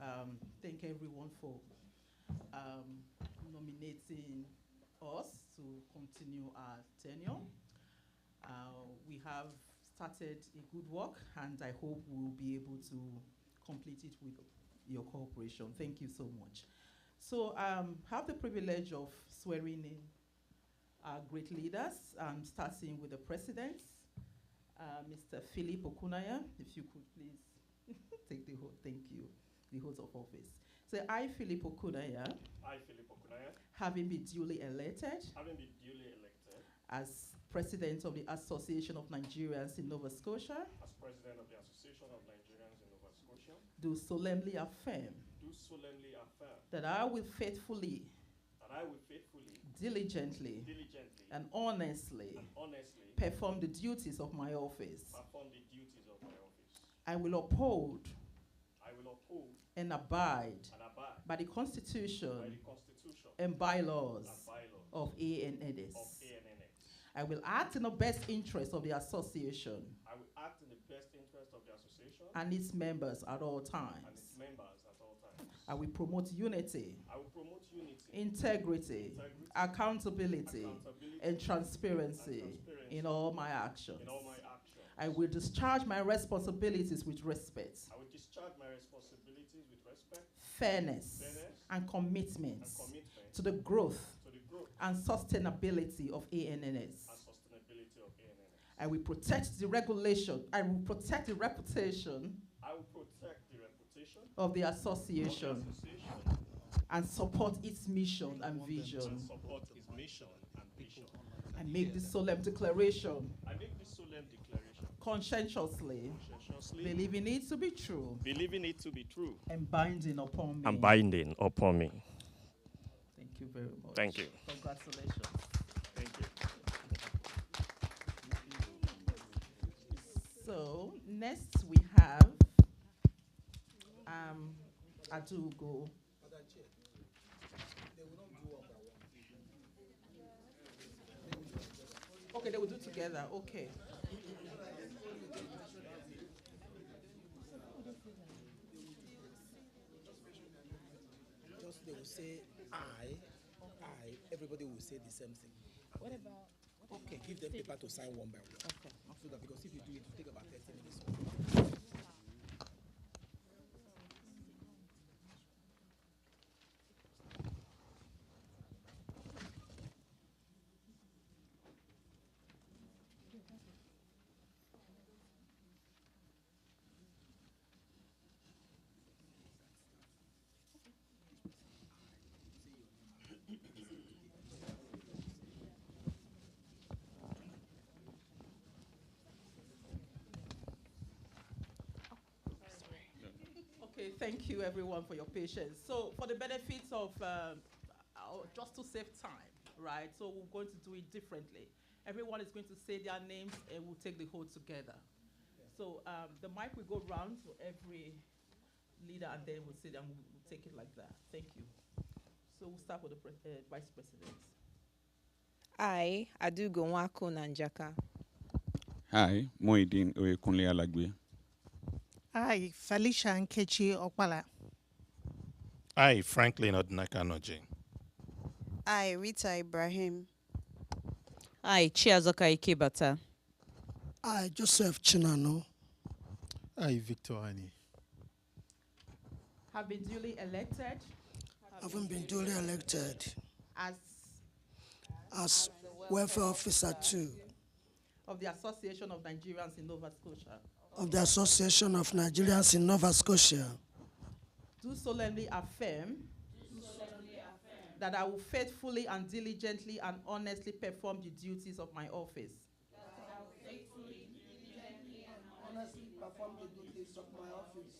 thank everyone for nominating us to continue our tenure. We have started a good work, and I hope we'll be able to complete it with your cooperation. Thank you so much. So have the privilege of swearing in our great leaders, starting with the president, Mr. Philip Okunaya. If you could please take the oath, thank you, the oath of office. So I, Philip I, Philip Okunaya, having been duly elected having been duly elected as President of the Association of Nigerians in Nova Scotia, as President of the Association of Nigerians in Nova Scotia, do solemnly affirm that I will faithfully, diligently, and honestly perform the duties of my office. I will uphold and abide by the Constitution and bylaws of ANNS. I will act in the best interest of the association and its members at all times. I will promote unity, integrity, accountability, and transparency in all my actions. I will discharge my responsibilities with respect, fairness, and commitment to the growth and sustainability of ANNS. I will protect the regulation, I will protect the reputation of the association and support its mission and vision. I make this solemn declaration conscientiously, believing it to be true, and binding upon me. And binding upon me. Thank you very much. Thank you. Congratulations. Thank you. So next we have Adugo. Okay, they will do together. Okay. Just they will say I, everybody will say the same thing. What about? Okay, give them paper to sign one by one. Okay. So that because if you do it, it will take about 30 minutes. Okay, thank you everyone for your patience. So for the benefits of, just to save time, right? So we're going to do it differently. Everyone is going to say their names and we'll take the whole together. So the mic will go round to every leader and then we'll say them, we'll take it like that. Thank you. So we'll start with the Vice President. I, Adugo Nwako Nanjaka. Hi, Moidin Oyekunle Alagbe. I, Felicia Nkechi Okpala. I, Franklin Odnaka Noje. I, Rita Ibrahim. I, Chiazoka Ikebata. I, Joseph Chinano. I, Victor Ani. Have been duly elected. Haven't been duly elected. As Welfare Officer 2. Of the Association of Nigerians in Nova Scotia. Of the Association of Nigerians in Nova Scotia. Do solemnly affirm that I will faithfully and diligently and honestly perform the duties of my office. That I will faithfully, diligently, and honestly perform the duties of my office.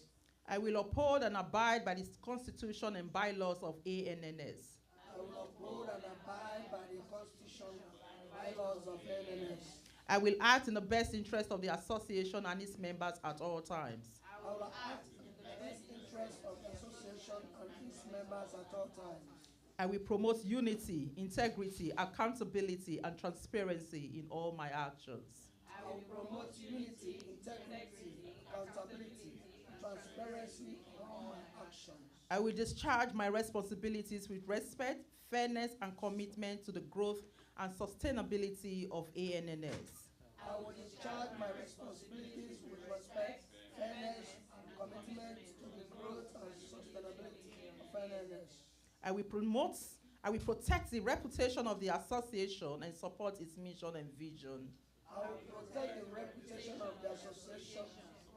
I will uphold and abide by the Constitution and bylaws of ANNS. I will uphold and abide by the Constitution and bylaws of ANNS. I will act in the best interest of the association and its members at all times. I will act in the best interest of the association and its members at all times. I will promote unity, integrity, accountability, and transparency in all my actions. I will promote unity, integrity, accountability, transparency in all my actions. I will discharge my responsibilities with respect, fairness, and commitment to the growth and sustainability of ANNS. I will discharge my responsibilities with respect, fairness, and commitment to the growth and sustainability of ANNS. I will protect the reputation of the association and support its mission and vision. I will protect the reputation of the association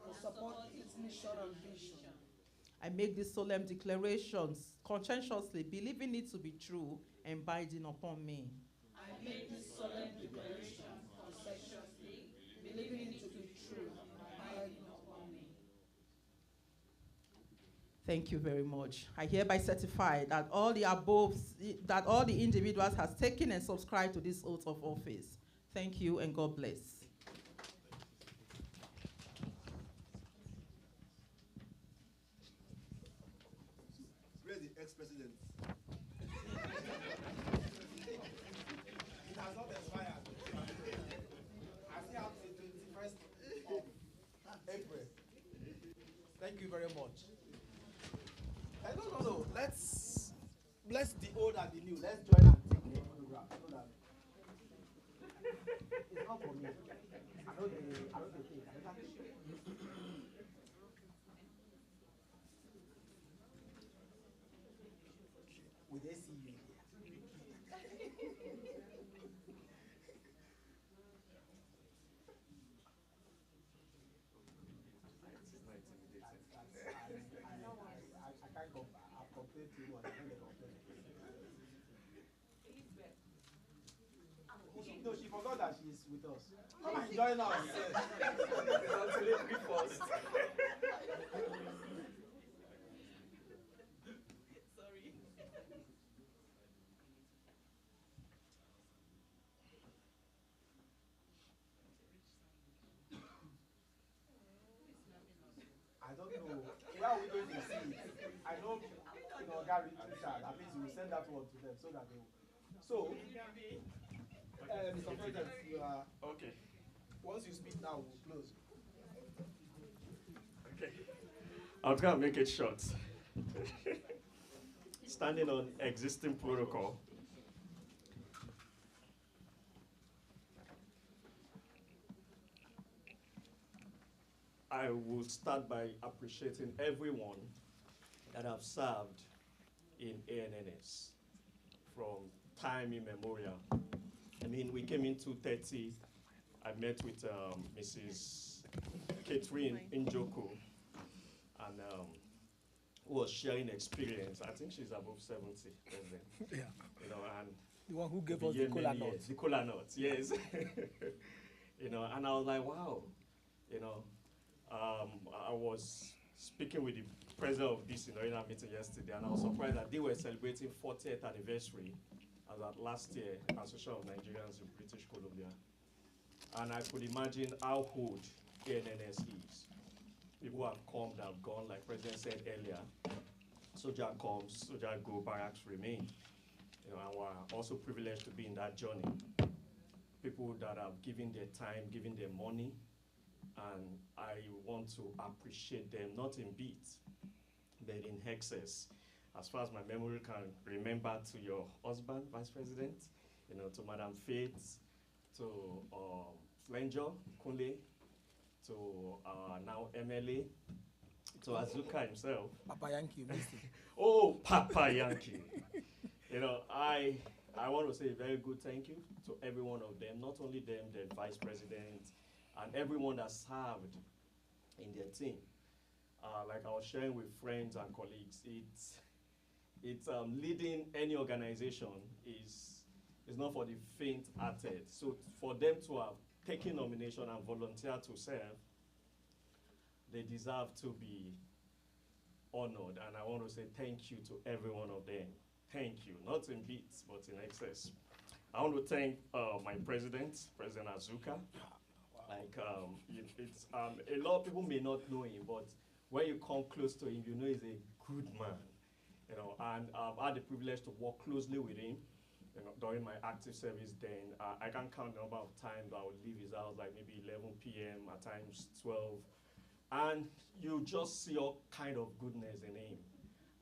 and support its mission and vision. I make these solemn declarations conscientiously, believing it to be true and binding upon me. I make this solemn declaration Thank you very much. I hereby certify that all the above, that all the individuals has taken and subscribed to this oath of office. Thank you and God bless. Where's the ex-president? It has not expired. I still have the 21st of April. Thank you very much. No. Let's bless the old and the new. Let's join and take the photograph so that it's not for me. I know the thing. Will they see you here? I can't go. I've complained too much. I don't complain. No, she forgot that she's with us. Come and join us. Congratulate me first. Sorry. I don't know. Where are we going to see it? I know, Gary Richard, at least we will send that one to them so that they will. So, Mr. President, you are. Okay. Once you speak now, we'll close. Okay. I'll try and make it short. Standing on existing protocol, I will start by appreciating everyone that have served in ANNS from time immemorial. I mean, we came in 2:30. I met with Mrs. Catherine Njoku, and who was sharing experience. I think she's above 70, President. Yeah. And the one who gave us the cola nuts. The cola nuts, yes. And I was like, wow. I was speaking with the president of this inaugural meeting yesterday, and I was surprised that they were celebrating 40th anniversary as at last year, Association of Nigerians in British Columbia. And I could imagine how old ANNS is. People have come, that have gone, like President said earlier. Soldier comes, soldier go, barracks remain. And we're also privileged to be in that journey. People that have given their time, given their money, and I want to appreciate them, not in bits, but in excess. As far as my memory can remember, to your husband, Vice President, to Madam Faith, to Flanger, Kunle, to now MLA, to Azuka himself. Papa Yankee, Oh, Papa Yankee. I want to say a very good thank you to every one of them, not only them, the Vice President, and everyone that served in their team. Like I was sharing with friends and colleagues, it's leading any organization is not for the faint-hearted. So for them to have taken nomination and volunteer to serve, they deserve to be honored. And I want to say thank you to every one of them. Thank you, not in bits, but in excess. I want to thank my president, President Azuka. Like, it's a lot of people may not know him, but when you come close to him, you know he's a good man. And I've had the privilege to work closely with him. During my active service then, I can't count the number of times I would leave his house, like maybe 11 p.m., at times 12. And you just see all kind of goodness in him.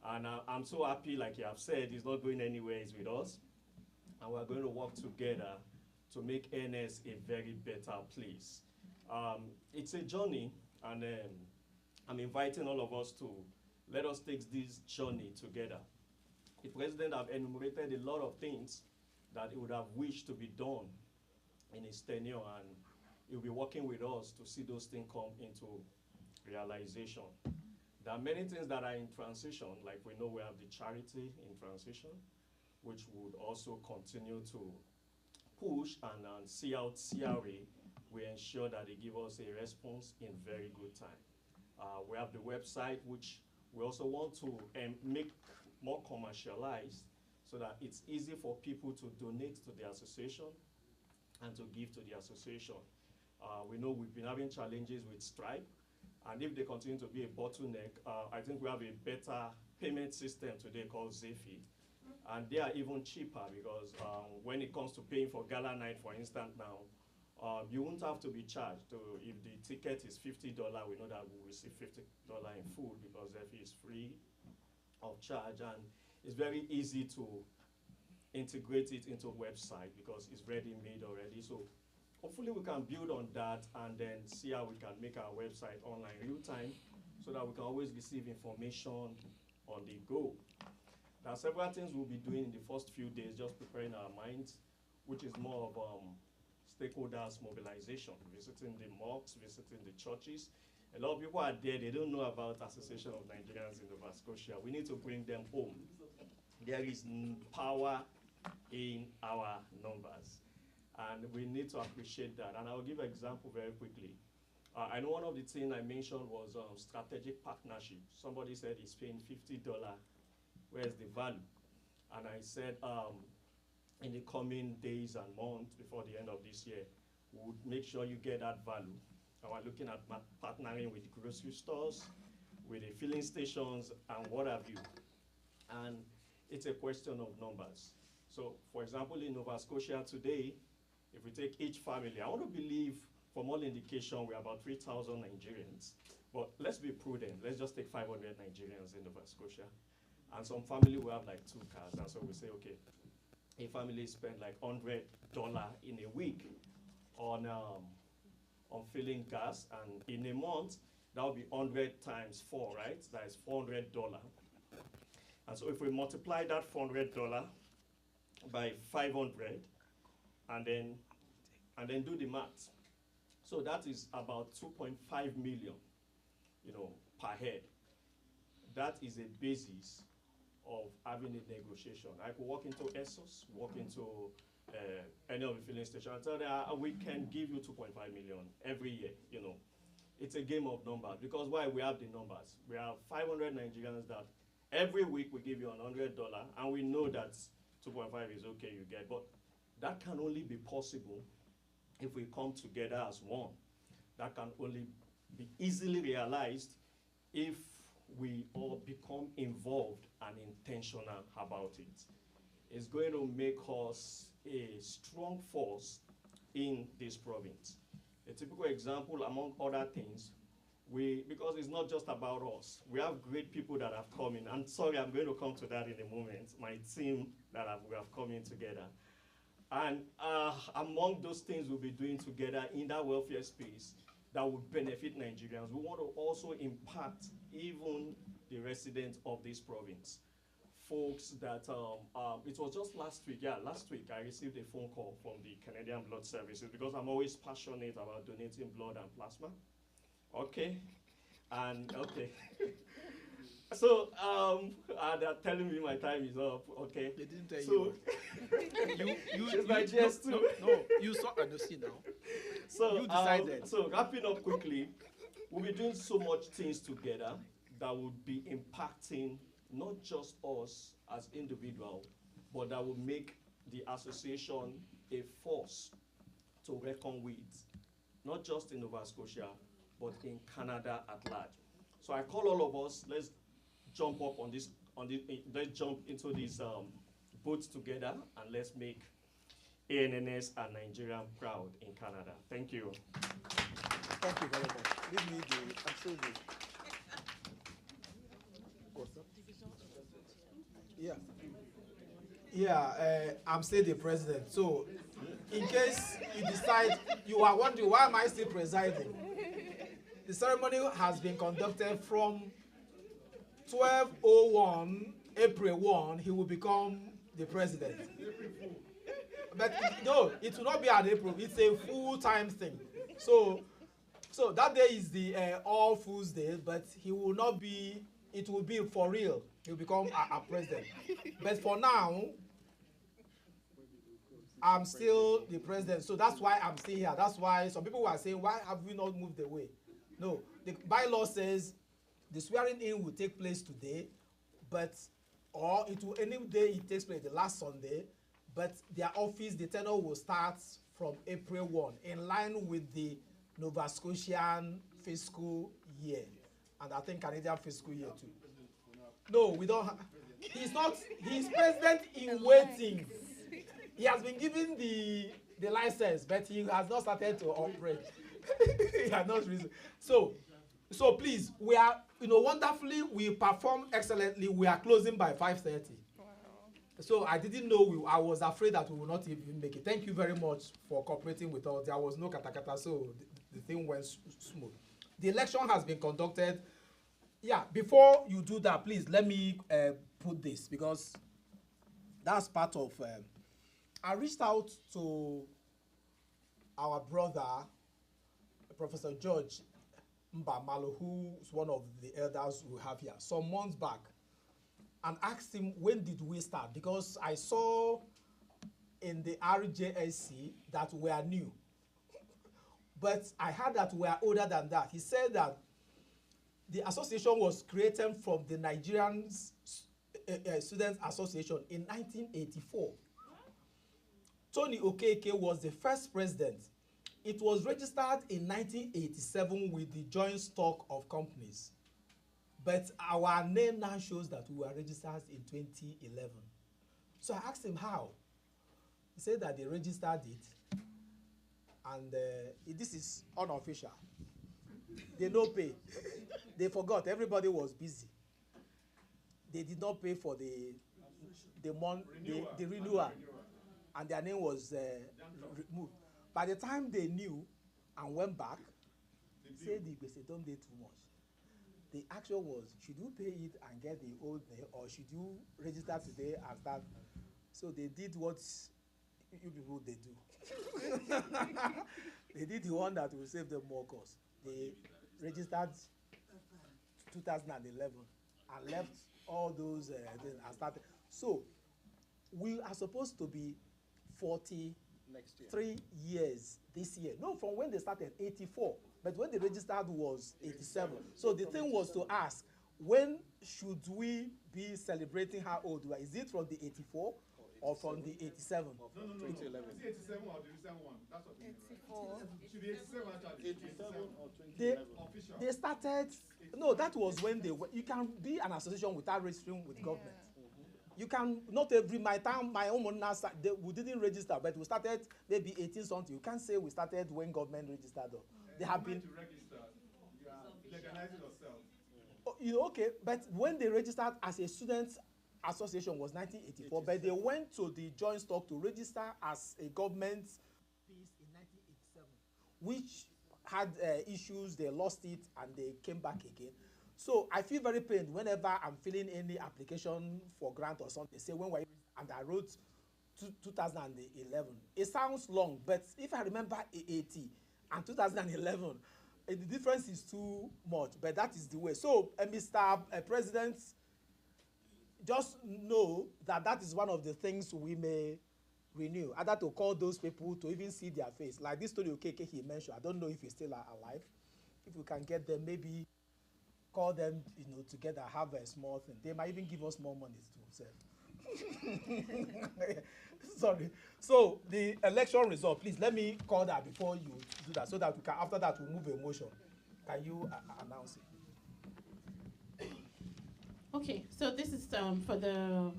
And I'm so happy, like you have said, he's not going anywhere, he's with us. And we're going to work together to make NS a very better place. It's a journey, and I'm inviting all of us to let us take this journey together. The president have enumerated a lot of things that he would have wished to be done in his tenure, and he'll be working with us to see those things come into realization. There are many things that are in transition, like we know we have the charity in transition, which would also continue to push and see out CRA. We ensure that they give us a response in very good time. We have the website, which We also want to make more commercialized so that it's easy for people to donate to the association and to give to the association. We know we've been having challenges with Stripe, and if they continue to be a bottleneck, I think we have a better payment system today called Zephy. And they are even cheaper because when it comes to paying for gala night, for instance, now, you won't have to be charged. If the ticket is $50, we know that we'll receive $50 in food because Zephy is free of charge, and it's very easy to integrate it into a website because it's ready-made already. So hopefully we can build on that and then see how we can make our website online real-time so that we can always receive information on the go. There are several things we'll be doing in the first few days, just preparing our minds, which is more of stakeholders mobilization, visiting the mosques, visiting the churches. A lot of people are there, they don't know about Association of Nigerians in Nova Scotia. We need to bring them home. There is power in our numbers, and we need to appreciate that. And I'll give an example very quickly. I know one of the things I mentioned was strategic partnership. Somebody said he's paying $50. Where's the value? And I said in the coming days and months before the end of this year, we'll make sure you get that value. And we're looking at partnering with grocery stores, with the filling stations, and what have you. And it's a question of numbers. So, for example, in Nova Scotia today, if we take each family, I want to believe, from all indication, we're about 3,000 Nigerians. But let's be prudent. Let's just take 500 Nigerians in Nova Scotia. And some family will have like 2 cars. And so we say, okay, a family spend like $100 in a week on filling gas. And in a month, that will be 100 times 4, right? That is $400. And so if we multiply that $400 by 500, and then do the math. So that is about 2.5 million, per head. That is a basis of having a negotiation. I could walk into Essos, walk into any of the filling stations, and tell them we can give you 2.5 million every year. It's a game of numbers, because why? We have the numbers. We have 500 Nigerians that every week we give you $100, and we know that 2.5 is okay, you get. But that can only be possible if we come together as one. That can only be easily realized if we all become involved and intentional about it. It's going to make us a strong force in this province. A typical example, among other things, because it's not just about us. We have great people that have come in, and sorry, I'm going to come to that in a moment, my team that we have come in together. And among those things we'll be doing together in that welfare space that will benefit Nigerians, we want to also impact even the residents of this province. Folks that, it was just last week I received a phone call from the Canadian Blood Services, because I'm always passionate about donating blood and plasma. Okay, and okay. So, they're telling me my time is up, okay? They didn't tell you. you my GS2. No, you saw the scene now. So, you decided. So wrapping up quickly, we'll be doing so much things together that will be impacting not just us as individuals, but that will make the association a force to reckon with, not just in Nova Scotia, but in Canada at large. So I call all of us, let's jump up let's jump into this boat together, and let's make ANNS and Nigeria proud in Canada. Thank you. Thank you very much. Leave me absolutely. I'm still the president. So, in case you decide, you are wondering, why am I still presiding? The ceremony has been conducted from 12:01, April 1, he will become the president. But no, it will not be an April, it's a full-time thing. So that day is the All Fools Day, but he will not be, it will be for real. He'll become a president. But for now, I'm still the president. So that's why I'm still here. That's why some people were saying, why have we not moved away? No, the bylaw says the swearing in will take place today, but or it will any day it takes place, the last Sunday, but their office, the tenure will start from April 1, in line with the Nova Scotian fiscal year, and I think Canadian fiscal year too. No, we don't. He's president in waiting. He has been given the license, but he has not started to operate. He has not reason. So please, we are, wonderfully, we perform excellently. We are closing by 5:30. Wow. So I didn't know, I was afraid that we will not even make it. Thank you very much for cooperating with us. There was no katakata, so the thing went smooth. The election has been conducted. Yeah, before you do that, please let me put this, because that's part of, I reached out to our brother, Professor George Mbamalo, who's one of the elders we have here, some months back, and asked him, when did we start? Because I saw in the RJSC that we are new. But I heard that we are older than that. He said that the association was created from the Nigerian Students Association in 1984. Tony Okeke was the first president. It was registered in 1987 with the joint stock of companies. But our name now shows that we were registered in 2011. So I asked him how. He said that they registered it, and this is unofficial. They no pay. They forgot. Everybody was busy. They did not pay for the renewal, and their name was removed. By the time they knew and went back, they said they don't pay too much. The action was, should you pay it and get the old name, or should you register today and start? So they did what you people they do. They did the one that will save them more cost. They registered 2011 and left all those things and started. So we are supposed to be 43 years this year. No, from when they started, 84. But when they registered was 87. So the thing was to ask, when should we be celebrating how old we are? Is it from the 84 or from the 87? No. Is it 87 or the recent one? That's what 84. It should be 87 actually. 87 or 2011. They started, no, that was when they were, you can be an association without registering with government. You can, not every, my own we didn't register, but we started maybe 18 something. You can't say we started when government registered. They have been. To register, you are legalizing yourself. Oh, okay, but when they registered as a students association was 1984, but they went to the joint stock to register as a government piece in 1987, which had issues. They lost it and they came back again. So I feel very pained whenever I'm filling any application for grant or something. They say when we and I wrote 2011. It sounds long, but if I remember 80 and 2011, the difference is too much. But that is the way. So, Mr. President, just know that that is one of the things we may renew. Either to call those people to even see their face, like this Tony Okeke he mentioned. I don't know if he's still alive. If we can get them, maybe call them, together, have a small thing. They might even give us more money to sell. Sorry. So the election result, please let me call that before you do that, so that we can. After that, we move a motion. Can you announce it? Okay. So this is for the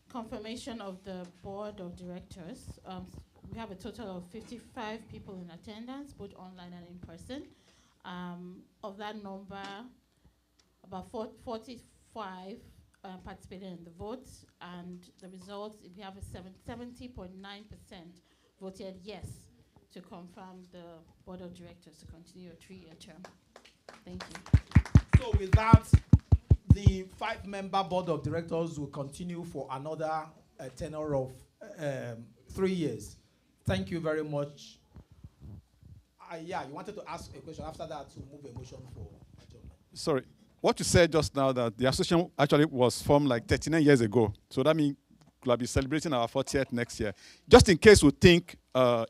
confirmation of the board of directors. We have a total of 55 people in attendance, both online and in person. Of that number, about 45 participated in the vote, and the results, we have a 70.9% voted yes to confirm the board of directors to continue a 3-year term. Thank you. So with that, the 5-member board of directors will continue for another tenure of 3 years. Thank you very much. Yeah, you wanted to ask a question. After that, to move a motion for adjournment. Sorry. What you said just now, that the association actually was formed like 39 years ago. So that means we'll be celebrating our 40th next year. Just in case we think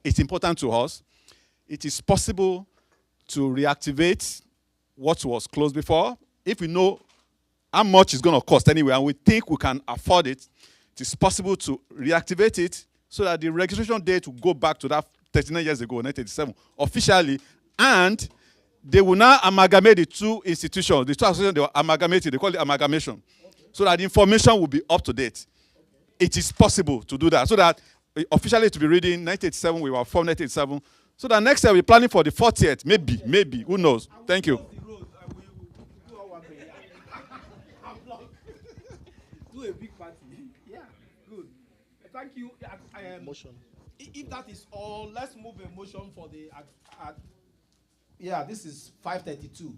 it's important to us, it is possible to reactivate what was closed before. If we know how much it's going to cost anyway, and we think we can afford it, it is possible to reactivate it so that the registration date will go back to that 39 years ago, 1987, officially, and they will now amalgamate the two institutions. The two associations, they were amalgamated. They call it amalgamation. So that the information will be up to date. It is possible to do that. So that officially to be reading 1987, we were formed 1987. So that next year we're planning for the 40th. Maybe. Who knows? Thank you. Do a big party. Yeah, good. Thank you. Motion. If that is all, let's move a motion for the. Yeah, this is 5:32.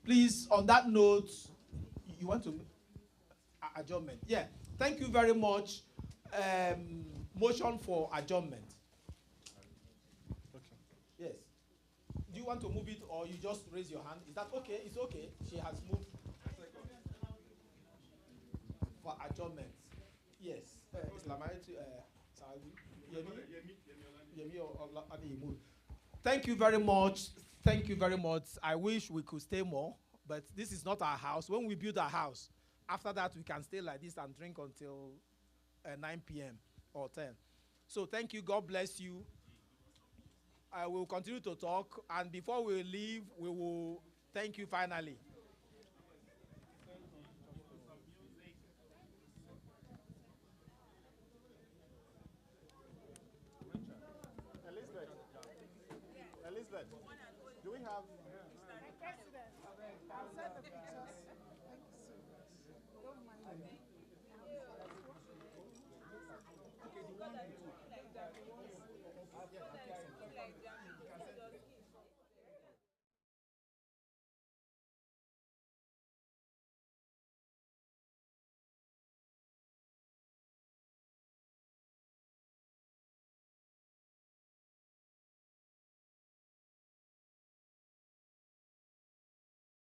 Please, on that note, you want to adjournment? Yeah. Thank you very much. Motion for adjournment. Okay. Yes. Do you want to move it or you just raise your hand? Is that okay? It's okay. She has moved for adjournment. Yes. Thank you very much. Thank you very much. I wish we could stay more, but this is not our house. When we build our house, after that we can stay like this and drink until 9 p.m. or 10. So thank you. God bless you. I will continue to talk, and before we leave, we will thank you finally.